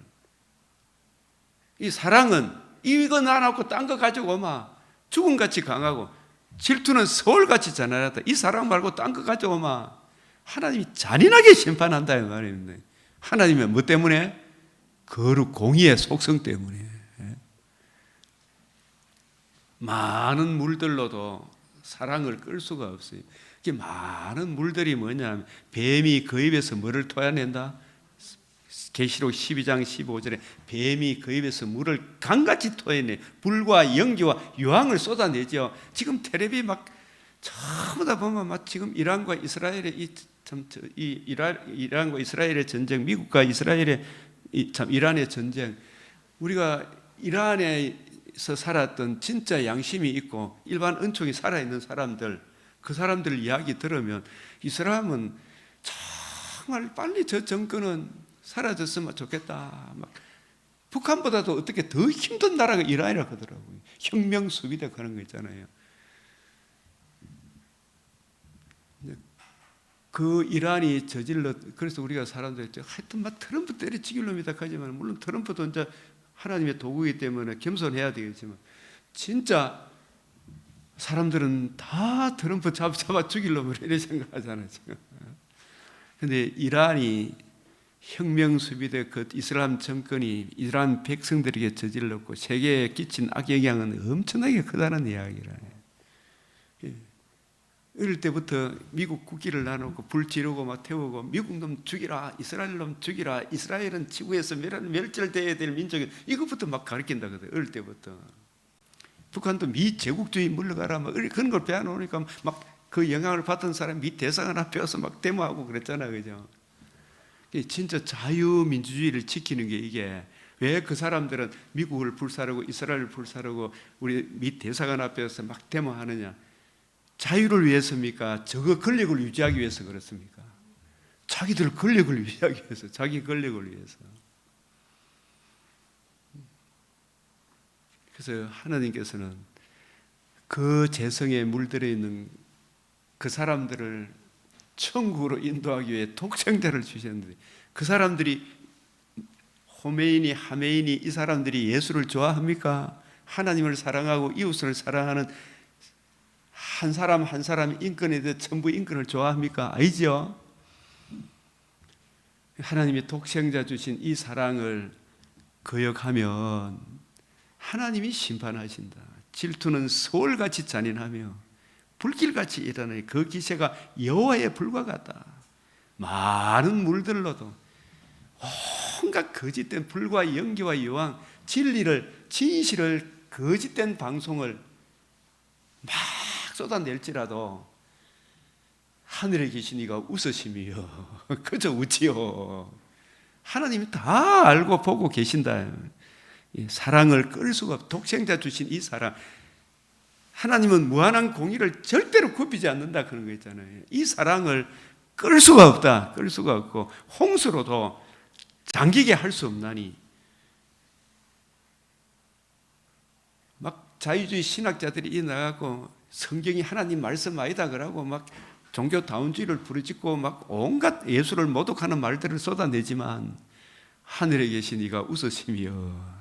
이거 나눠놓고 딴 거 가지고 오마 죽음같이 강하고, 질투는 서울같이 잔인하다. 이 사랑 말고 딴 거 가지고 오마 하나님이 잔인하게 심판한다 이 말입니다. 하나님의 뭐 때문에? 거룩 공의의 속성 때문에. 많은 물들로도 사랑을 끌 수가 없어요. 이게 많은 물들이 뭐냐면 뱀이 그 입에서 뭐를 토해낸다? 계시록 12장 15절에 뱀이 그 입에서 물을 강같이 토해내, 불과 연기와 유황을 쏟아내죠. 지금 텔레비 막 전부 다 보면 막 지금 이란과 이스라엘의 이란과 이스라엘의 전쟁, 미국과 이스라엘의 이란의 전쟁, 우리가 이란에서 살았던 진짜 양심이 있고 일반 은총이 살아있는 사람들, 그 사람들 이야기 들으면 이 사람은 정말 빨리 저 정권은 사라졌으면 좋겠다. 막 북한보다도 어떻게 더 힘든 나라가 이란이라고 하더라고요. 혁명 수비대 그런 거 있잖아요. 그 이란이 그래서 우리가 사람들 하여튼 막 트럼프 때려 죽일 놈이다 하지만, 물론 트럼프도 이제 하나님의 도구이기 때문에 겸손해야 되겠지만, 진짜 사람들은 다 트럼프 잡아 죽일 놈을 이렇게 생각하잖아요. 그런데 이란이 혁명 수비대 그 이슬람 정권이 이란 백성들에게 저질렀고 세계에 끼친 악영향은 엄청나게 크다는 이야기라. 어릴 때부터 미국 국기를 나누고 불 지르고 막 태우고 미국 놈 죽이라, 이스라엘 놈 죽이라, 이스라엘은 지구에서 멸절되어야 될 민족이, 이것부터 막 가르친다 그래. 어릴 때부터. 북한도 미 제국주의 물러가라 막 그런 걸 배워놓으니까 막 그 영향을 받은 사람 미 대사관 앞에 와서 막 데모하고 그랬잖아요, 그죠? 진짜 자유민주주의를 지키는 게 이게, 왜 그 사람들은 미국을 불사르고 이스라엘을 불사르고 우리 미 대사관 앞에서 막 데모하느냐? 자유를 위해서입니까? 저거 권력을 유지하기 위해서 그렇습니까? 자기들 권력을 유지하기 위해서, 자기 권력을 위해서. 그래서 하나님께서는 그 재성에 물들어 있는 그 사람들을 천국으로 인도하기 위해 독생자를 주셨는데, 그 사람들이 호메이니, 하메이니 이 사람들이 예수를 좋아합니까? 하나님을 사랑하고 이웃을 사랑하는 한 사람 한 사람 인권에 대해 전부 인권을 좋아합니까? 아니죠. 하나님이 독생자 주신 이 사랑을 거역하면 하나님이 심판하신다. 질투는 서울같이 잔인하며 불길같이 일어나니 그 기세가 여호와의 불과 같다. 많은 물들로도 온갖 거짓된 불과 연기와 유황, 진실을 거짓된 방송을 막 쏟아낼지라도 하늘에 계신 이가 웃으심이요 그저 웃지요. 하나님이 다 알고 보고 계신다. 사랑을 끌 수가 없고, 독생자 주신 이 사랑, 하나님은 무한한 공의를 절대로 굽히지 않는다 그런 거 있잖아요. 이 사랑을 끌 수가 없다. 끌 수가 없고 홍수로도 잠기게 할 수 없나니, 막 자유주의 신학자들이 이 나가고 성경이 하나님 말씀 아니다 그러고 막 종교다운주의를 부르짖고 막 온갖 예수를 모독하는 말들을 쏟아내지만 하늘에 계신 이가 웃으시며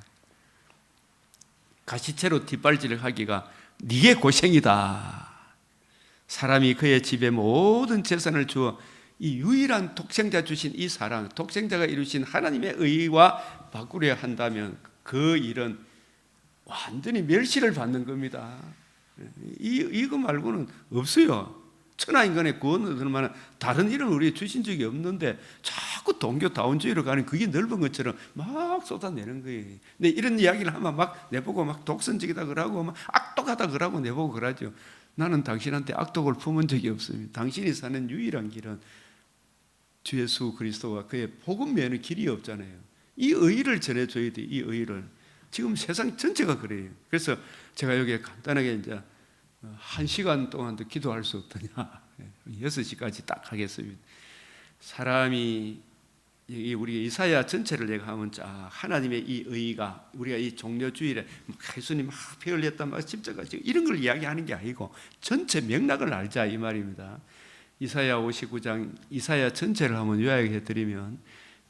가시채로 뒷발질을 하기가 네게 고생이다. 사람이 그의 집에 모든 재산을 주어 이 유일한 독생자 주신 이 사랑, 독생자가 이루신 하나님의 의와 바꾸려 한다면 그 일은 완전히 멸시를 받는 겁니다. 이거 말고는 없어요. 천하인간의 구원을 얻을 만한 다른 일은 우리에 주신 적이 없는데 자꾸 동교다운주의로 가는 그게 넓은 것처럼 막 쏟아내는 거예요. 근데 이런 이야기를 하면 막 내보고 막 독선적이다 그러고 막 악독하다 그러고 내보고 그러죠. 나는 당신한테 악독을 품은 적이 없습니다. 당신이 사는 유일한 길은 주 예수 그리스도가 그의 복음 외에는 길이 없잖아요. 이 의의를 전해줘야 돼. 이 의의를. 지금 세상 전체가 그래요. 그래서 제가 여기에 간단하게 이제 1시간 동안도 기도할 수 없더냐, 6시까지 딱 하겠습니다. 사람이 우리 이사야 전체를 내가 하면 하나님의 이 의의가 우리가 이 종려주일에 예수님 막 피 흘렸다 막 십자가지고 이런 걸 이야기하는 게 아니고 전체 맥락을 알자 이 말입니다. 이사야 59장 이사야 전체를 한번 요약해 드리면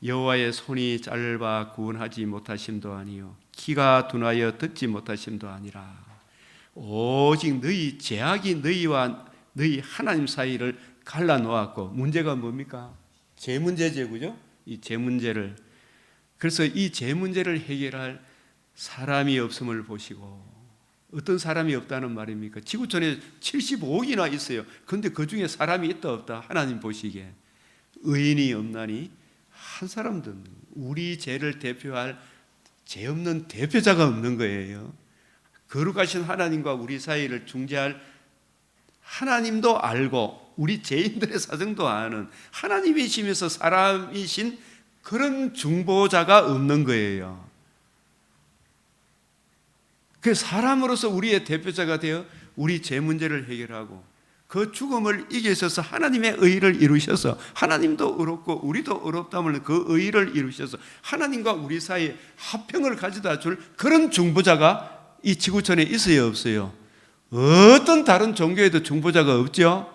여호와의 손이 짧아 구원하지 못하심도 아니요 귀가 둔하여 듣지 못하심도 아니라 오직 너희 죄악이 너희와 너희 하나님 사이를 갈라놓았고 문제가 뭡니까? 죄 문제죠, 그죠? 이 죄 문제를 그래서 이 죄 문제를 해결할 사람이 없음을 보시고 어떤 사람이 없다는 말입니까? 지구촌에 75억이나 있어요. 그런데 그 중에 사람이 있다 없다 하나님 보시기에 의인이 없나니 한 사람도 없는 우리 죄를 대표할 죄 없는 대표자가 없는 거예요. 거룩하신 하나님과 우리 사이를 중재할 하나님도 알고 우리 죄인들의 사정도 아는 하나님이시면서 사람이신 그런 중보자가 없는 거예요. 그 사람으로서 우리의 대표자가 되어 우리 죄 문제를 해결하고 그 죽음을 이기셔서 하나님의 의의를 이루셔서 하나님도 의롭고 우리도 의롭다면 그 의의를 이루셔서 하나님과 우리 사이에 화평을 가져다 줄 그런 중보자가 이 지구촌에 있어요, 없어요? 어떤 다른 종교에도 중보자가 없죠.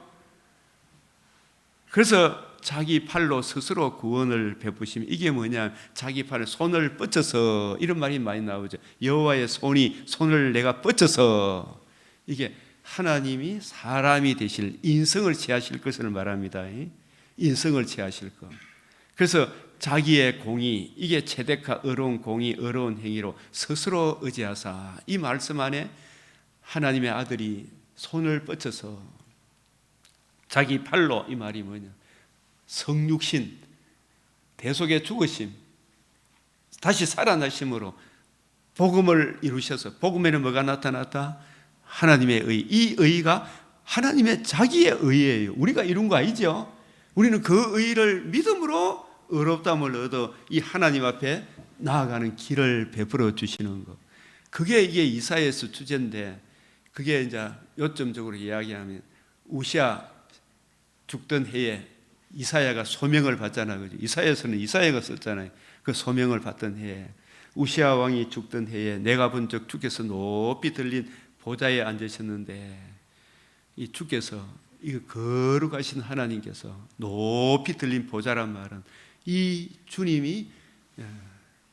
그래서 자기 팔로 스스로 구원을 베푸시면 이게 뭐냐? 자기 팔에 손을 뻗쳐서 이런 말이 많이 나오죠. 여호와의 손을 내가 뻗쳐서 이게 하나님이 사람이 되실 인성을 취하실 것을 말합니다. 인성을 취하실 것. 그래서 자기의 공의 이게 체데카 의로운 공의 의로운 행위로 스스로 의지하사 이 말씀 안에 하나님의 아들이 손을 뻗쳐서 자기 팔로 이 말이 뭐냐? 성육신, 대속의 죽으심, 다시 살아나심으로 복음을 이루셔서 복음에는 뭐가 나타났다? 하나님의 의. 이 의가 하나님의 자기의 의예요. 우리가 이룬 거 아니죠? 우리는 그 의를 믿음으로 의롭다함을 얻어 이 하나님 앞에 나아가는 길을 베풀어 주시는 것. 그게 이게 이사야서 주제인데 그게 이제 요점적으로 이야기하면 우시아 죽던 해에 이사야가 소명을 받잖아요. 그죠? 이사야서는 이사야가 썼잖아요. 그 소명을 받던 해에 우시아 왕이 죽던 해에 내가 본 적 주께서 높이 들린 보좌에 앉으셨는데 이 주께서 이 거룩하신 하나님께서 높이 들린 보좌란 말은 이 주님이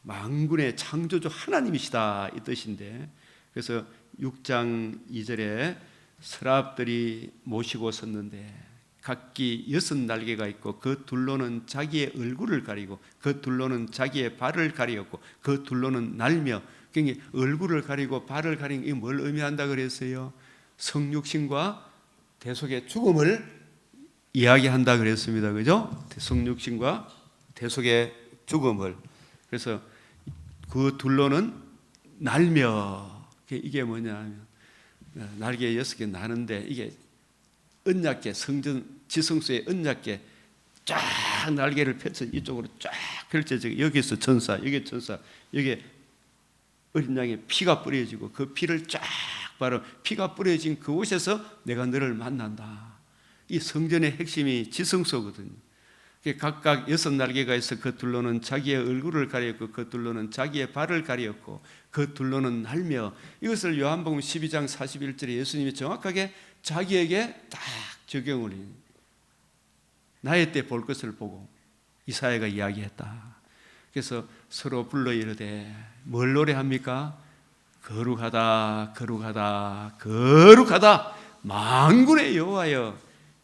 만군의 창조주 하나님이시다 이 뜻인데 그래서 6장 2절에 서랍들이 모시고 섰는데 각기 6날개가 있고 그 둘로는 자기의 얼굴을 가리고 그 둘로는 자기의 발을 가리었고 그 둘로는 날며 그러니까 얼굴을 가리고 발을 가리는 게 뭘 의미한다 그랬어요? 성육신과 대속의 죽음을 이야기한다 그랬습니다. 그죠? 성육신과 대속의 죽음을. 그래서 그 둘로는 날며 이게 뭐냐면 날개 6개 나는데 이게 언약계 성전 지성소의 언약계 쫙 날개를 펼쳐 이쪽으로 쫙 펼쳐지고 여기서 천사 여기 천사 여기 어린 양의 피가 뿌려지고 그 피를 쫙 바로 피가 뿌려진 그곳에서 내가 너를 만난다. 이 성전의 핵심이 지성소거든요. 각각 6날개가 있어 그 둘로는 자기의 얼굴을 가렸고 그 둘로는 자기의 발을 가렸고 그 둘로는 날며 이것을 요한복음 12장 41절에 예수님이 정확하게 자기에게 딱 적용을 해요. 나의 때 볼 것을 보고 이사야가 이야기했다. 그래서 서로 불러 이르되 뭘 노래합니까? 거룩하다 거룩하다 거룩하다 만군의 여호와여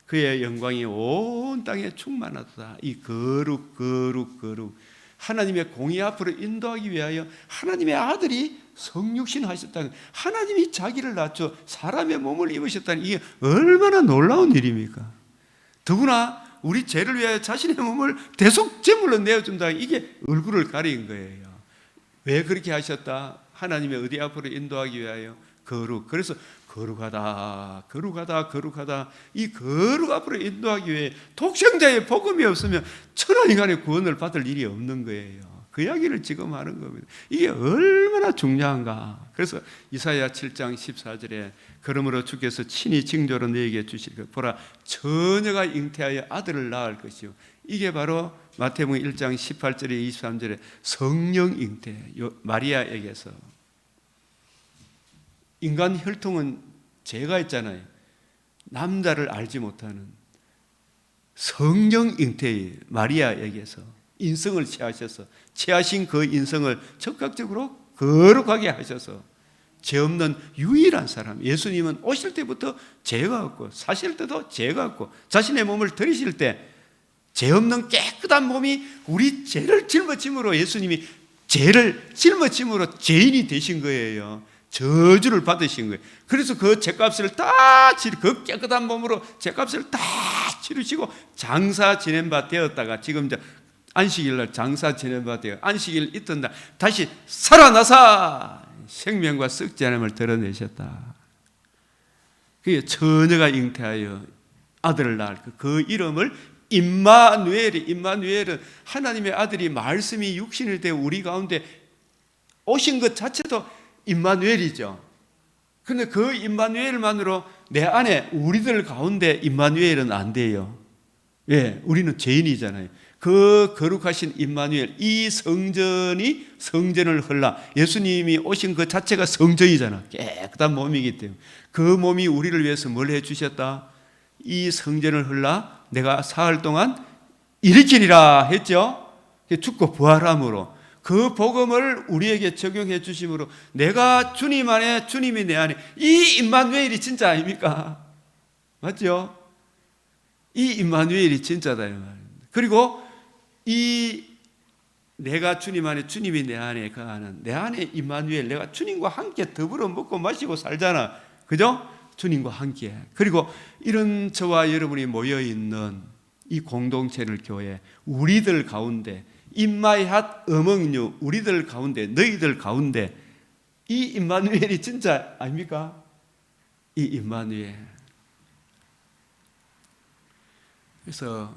그의 영광이 온 땅에 충만하다. 이 거룩 거룩 거룩 하나님의 공의 앞으로 인도하기 위하여 하나님의 아들이 성육신 하셨다는 하나님이 자기를 낮춰 사람의 몸을 입으셨다는 이게 얼마나 놀라운 일입니까? 더구나 우리 죄를 위하여 자신의 몸을 대속 제물로 내어준다. 이게 얼굴을 가린 거예요. 왜 그렇게 하셨다? 하나님의 의리 앞으로 인도하기 위하여 거룩. 그래서 거룩하다, 거룩하다, 거룩하다. 이 거룩 앞으로 인도하기 위해 독생자의 복음이 없으면 천하인간의 구원을 받을 일이 없는 거예요. 그 이야기를 지금 하는 겁니다. 이게 얼마나 중요한가. 그래서 이사야 7장 14절에 그러므로 주께서 친히 징조로 너에게 주실 것 보라, 처녀가 잉태하여 아들을 낳을 것이요. 이게 바로 마태복음 1장 18절에 23절에 성령 잉태, 마리아에게서. 인간 혈통은 죄가 있잖아요. 남자를 알지 못하는 성령 잉태의 마리아에게서 인성을 취하신 그 인성을 적극적으로 거룩하게 하셔서 죄 없는 유일한 사람. 예수님은 오실 때부터 죄가 없고 사실 때도 죄가 없고 자신의 몸을 들이실 때 죄 없는 깨끗한 몸이 우리 죄를 짊어짐으로 예수님이 죄를 짊어짐으로 죄인이 되신 거예요. 저주를 받으신 거예요. 그래서 그 죄값을 다 그 깨끗한 몸으로 죄값을 다 치르시고 장사 지낸 바 되었다가 지금 이제 안식일날 장사 지낸 바 되어 안식일 있던 날 다시 살아나사 생명과 썩지 않음을 드러내셨다. 그게 처녀가 잉태하여 아들을 낳을 그 이름을 임마누엘은 하나님의 아들이 말씀이 육신이 되어 우리 가운데 오신 것 자체도 임마누엘이죠. 그런데 그 임마누엘만으로 내 안에 우리들 가운데 임마누엘은 안 돼요. 왜? 우리는 죄인이잖아요. 그 거룩하신 임마누엘, 이 성전을 흘러 예수님이 오신 그 자체가 성전이잖아. 깨끗한 몸이기 때문에 그 몸이 우리를 위해서 뭘 해주셨다? 이 성전을 흘러 내가 사흘 동안 일으키리라 했죠. 죽고 부활함으로 그 복음을 우리에게 적용해 주심으로 내가 주님 안에 주님이 내 안에 이 임마누엘이 진짜 아닙니까? 맞죠? 이 임마누엘이 진짜다 이 말입니다. 그리고 이 내가 주님 안에 주님이 내 안에 거하는 내 안에 임마누엘, 내가 주님과 함께 더불어 먹고 마시고 살잖아. 그죠? 주님과 함께. 그리고 이런 저와 여러분이 모여 있는 이 공동체를 교회 우리들 가운데 인마이핫 어멍류 우리들 가운데 너희들 가운데 이 임마누엘이 진짜 아닙니까? 이 임마누엘. 그래서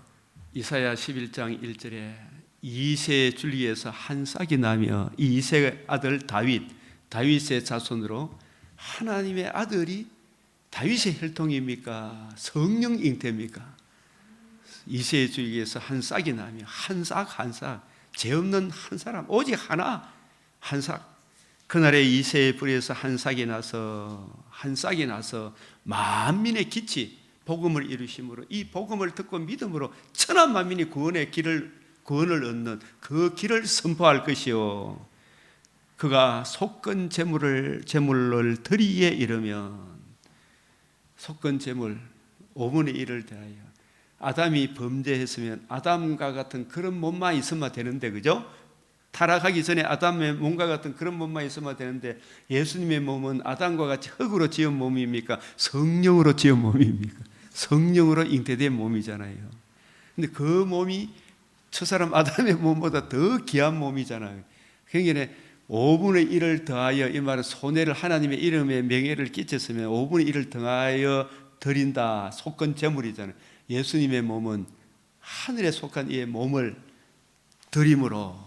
이사야 11장 1절에 이새의 줄기에서 한 싹이 나며 이새의 아들 다윗의 자손으로 하나님의 아들이 다윗의 혈통입니까? 성령 잉태입니까? 이새의 줄기에서 한 싹이 나며 한 싹 죄 없는 한 사람 오직 하나 한 싹. 그날에 이새의 뿌리에서 한 싹이 나서 만민의 기치 복음을 이루심으로 이 복음을 듣고 믿음으로 천한 만민이 구원을 얻는 그 길을 선포할 것이요 그가 속건 제물을 드리기에 이르면 속건 제물 5분의 1을 대하여 아담이 범죄했으면 아담과 같은 그런 몸만 있으면 되는데 그죠? 타락하기 전에 아담의 몸과 같은 그런 몸만 있으면 되는데 예수님의 몸은 아담과 같이 흙으로 지은 몸입니까? 성령으로 지은 몸입니까? 성령으로 잉태된 몸이잖아요. 근데 그 몸이 첫사람 아담의 몸보다 더 귀한 몸이잖아요. 그러니까 5분의 1을 더하여 이 말은 손해를 하나님의 이름에 명예를 끼쳤으면 5분의 1을 더하여 드린다. 속건 제물이잖아요. 예수님의 몸은 하늘에 속한 이 몸을 드림으로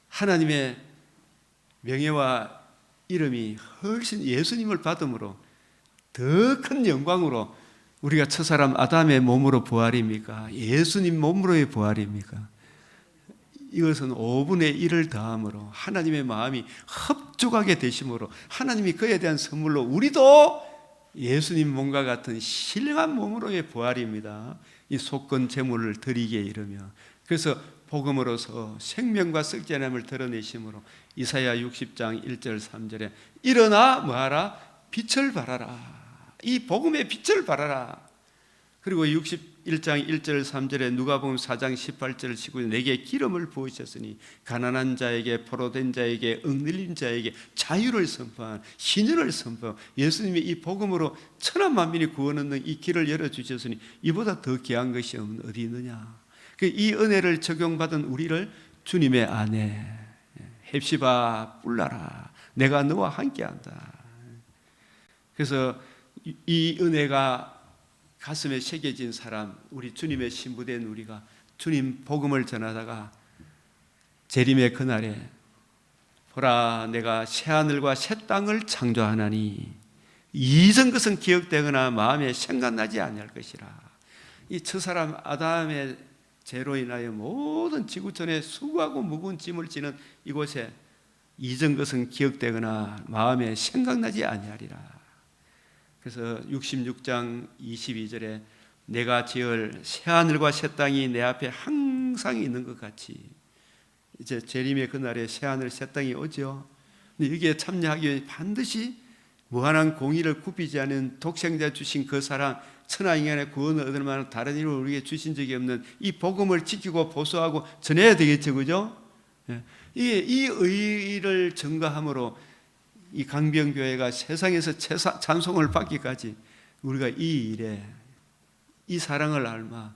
하나님의 명예와 이름이 훨씬 예수님을 받음으로 더 큰 영광으로 우리가 첫사람 아담의 몸으로 부활입니까? 예수님 몸으로의 부활입니까? 이것은 5분의 1을 더함으로 하나님의 마음이 흡족하게 되심으로 하나님이 그에 대한 선물로 우리도 예수님 몸과 같은 신령한 몸으로의 부활입니다. 이 속건 제물을 드리기에 이르며 그래서 복음으로서 생명과 썩지 않음을 드러내심으로 이사야 60장 1절 3절에 일어나 뭐하라? 빛을 발하라. 이 복음의 빛을 발하라. 그리고 61장 1절 3절에 누가복음 4장 18절 19절 내게 기름을 부으셨으니 가난한 자에게 포로된 자에게 억눌린 자에게 자유를 선포한 신유를 선포한 예수님이 이 복음으로 천한 만민이 구원 얻는 이 길을 열어주셨으니 이보다 더 귀한 것이 어디 있느냐. 이 은혜를 적용받은 우리를 주님의 아내 헵시바 뿔나라 내가 너와 함께한다. 그래서 이 은혜가 가슴에 새겨진 사람, 우리 주님의 신부된 우리가 주님 복음을 전하다가 재림의 그날에 보라 내가 새하늘과 새 땅을 창조하나니 이전 것은 기억되거나 마음에 생각나지 아니할 것이라. 이 첫사람 아담의 죄로 인하여 모든 지구촌에 수고하고 무거운 짐을 지는 이곳에 이전 것은 기억되거나 마음에 생각나지 아니하리라. 그래서 66장 22절에 내가 지을 새하늘과 새 땅이 내 앞에 항상 있는 것 같이 이제 재림의 그날에 새하늘 새 땅이 오죠. 근데 여기에 참여하기 위해 반드시 무한한 공의를 굽히지 않은 독생자 주신 그 사랑, 천하인간의 구원을 얻을 만한 다른 일을 우리에게 주신 적이 없는 이 복음을 지키고 보수하고 전해야 되겠죠, 그죠? 이 의의를 증거함으로 이 강병교회가 세상에서 찬송을 받기까지 우리가 이 일에 이 사랑을 알마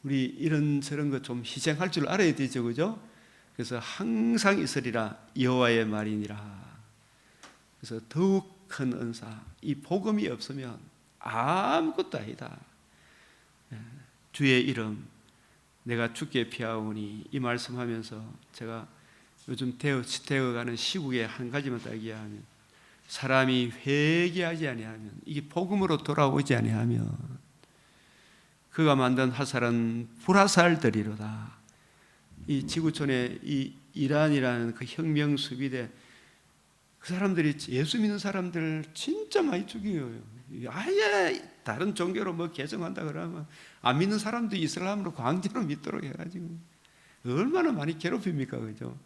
우리 이런저런 거 좀 희생할 줄 알아야 되죠, 그죠? 그래서 항상 있으리라 여호와의 말이니라. 그래서 더욱 큰 은사, 이 복음이 없으면 아무것도 아니다. 주의 이름 내가 주께 피하오니 이 말씀하면서 제가 요즘 되어가는 시국에 한 가지만 딱 이야기하면 사람이 회개하지 아니하면 이게 복음으로 돌아오지 아니하면 그가 만든 화살은 불화살들이로다. 이 지구촌에 이 이란이라는 그 혁명 수비대 그 사람들이 예수 믿는 사람들 진짜 많이 죽여요. 아예 다른 종교로 뭐 개정한다 그러면 안 믿는 사람도 이슬람으로 강제로 믿도록 해가지고 얼마나 많이 괴롭힙니까, 그죠?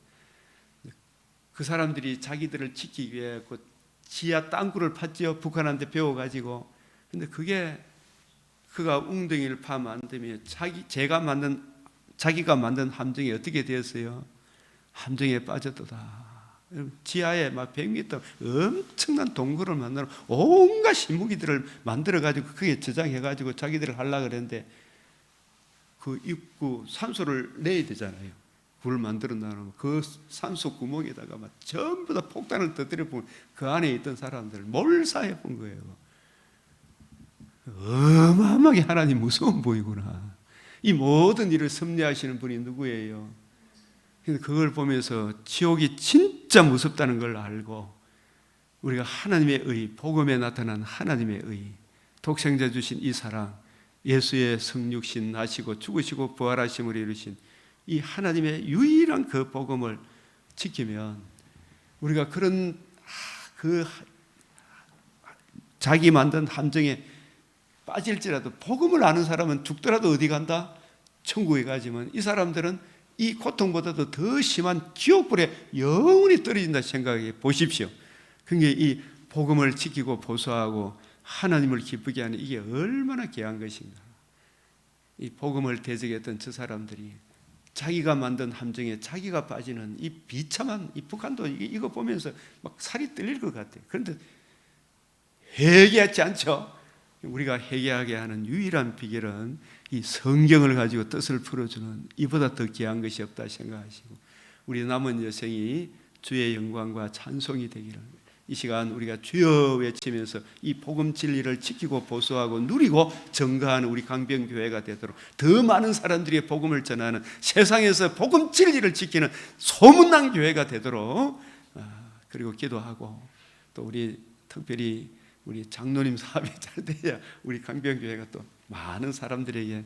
그 사람들이 자기들을 지키기 위해 그 지하 땅굴을 팠지요. 북한한테 배워가지고. 근데 그가 웅덩이를 파 만들면 자기가 만든 함정이 어떻게 되었어요? 함정에 빠졌도다. 지하에 막 100m 엄청난 동굴을 만들어 온갖 신무기들을 만들어가지고 그게 저장해가지고 자기들을 하려고 그랬는데 그 입구 산소를 내야 되잖아요. 불을 만들어 놔놓으면 그 산소 구멍에다가 막 전부 다 폭탄을 터뜨려 보면 그 안에 있던 사람들을 몰사해 본 거예요. 어마어마하게 하나님 무서운 분이구나. 이 모든 일을 섭리하시는 분이 누구예요? 그걸 보면서 지옥이 진짜 무섭다는 걸 알고 우리가 하나님의 의, 복음에 나타난 하나님의 의, 독생자 주신 이 사랑, 예수의 성육신 나시고 죽으시고 부활하심을 이루신 이 하나님의 유일한 그 복음을 지키면 우리가 그런 그 자기 만든 함정에 빠질지라도 복음을 아는 사람은 죽더라도 어디 간다? 천국에 가지만 이 사람들은 이 고통보다도 더 심한 지옥불에 영원히 떨어진다 생각해 보십시오. 그게 이 복음을 지키고 보수하고 하나님을 기쁘게 하는 이게 얼마나 귀한 것인가. 이 복음을 대적했던 저 사람들이 자기가 만든 함정에 자기가 빠지는 이 비참한 이 북한도 이거 보면서 막 살이 떨릴 것 같아요. 그런데 회개하지 않죠. 우리가 회개하게 하는 유일한 비결은 이 성경을 가지고 뜻을 풀어주는 이보다 더 귀한 것이 없다 생각하시고 우리 남은 여생이 주의 영광과 찬송이 되기를 이 시간 우리가 주여 외치면서 이 복음 진리를 지키고 보수하고 누리고 증거하는 우리 강병교회가 되도록 더 많은 사람들이 복음을 전하는 세상에서 복음 진리를 지키는 소문난 교회가 되도록 그리고 기도하고 또 우리 특별히 우리 장로님 사업이 잘 돼야 우리 강병교회가 또 많은 사람들에게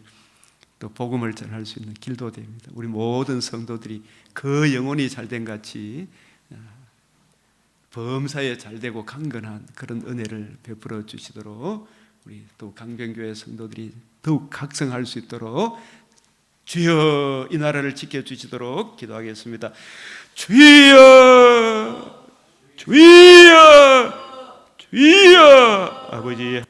또 복음을 전할 수 있는 길도 됩니다. 우리 모든 성도들이 그 영혼이 잘된 같이 범사에 잘되고 강건한 그런 은혜를 베풀어 주시도록 우리 또 강병교회 성도들이 더욱 각성할 수 있도록 주여 이 나라를 지켜주시도록 기도하겠습니다. 주여 주여 주여 아버지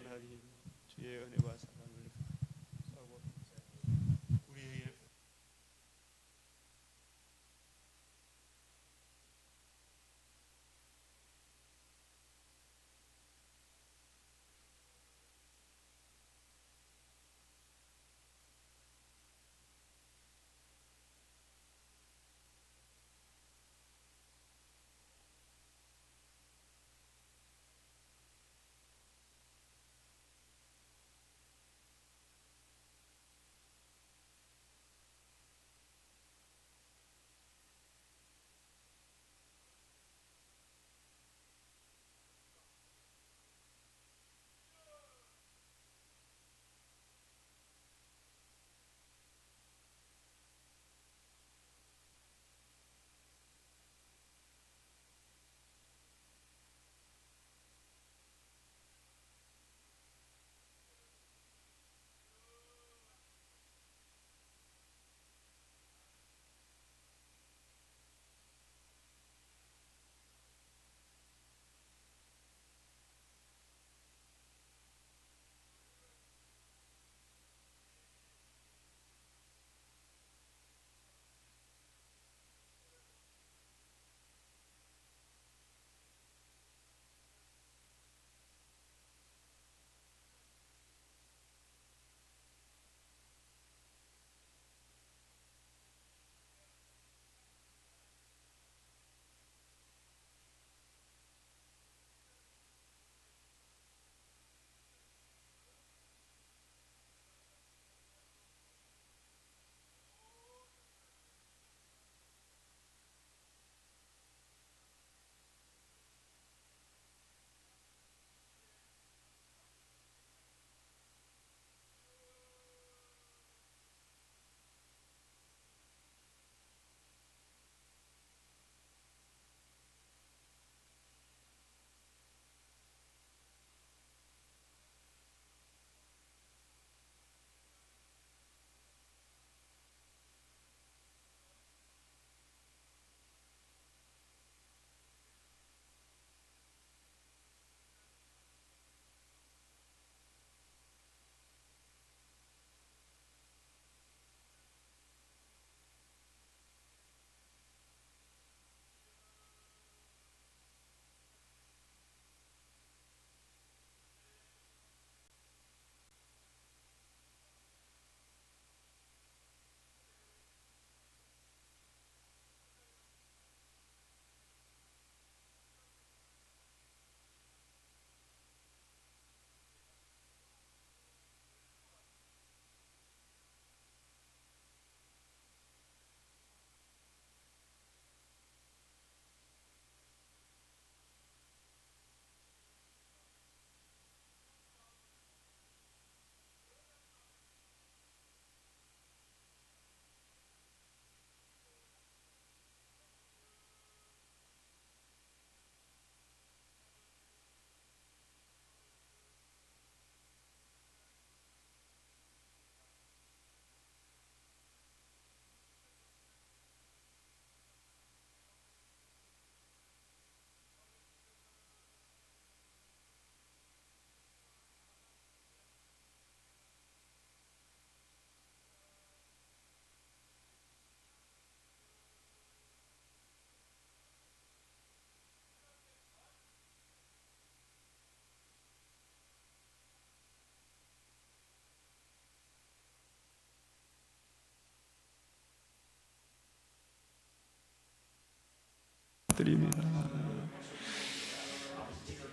엎드립니다.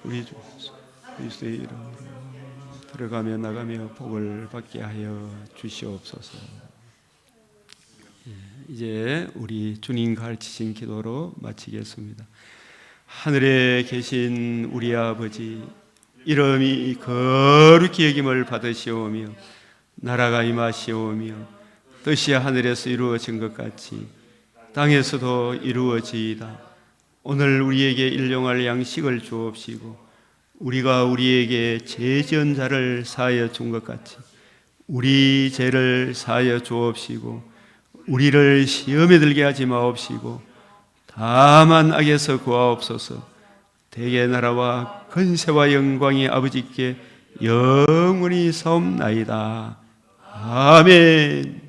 우리 주 그리스도의 이름으로 들어가며 나가며 복을 받게 하여 주시옵소서. 이제 우리 주님 가르치신 기도로 마치겠습니다. 하늘에 계신 우리 아버지, 이름이 거룩히 여김을 받으시오며 나라가 임하시오며 뜻이 하늘에서 이루어진 것 같이 땅에서도 이루어지이다. 오늘 우리에게 일용할 양식을 주옵시고 우리가 우리에게 죄 지은 자를 사하여 준 것 같이 우리 죄를 사하여 주옵시고 우리를 시험에 들게 하지 마옵시고 다만 악에서 구하옵소서. 대개 나라와 권세와 영광이 아버지께 영원히 사옵나이다. 아멘.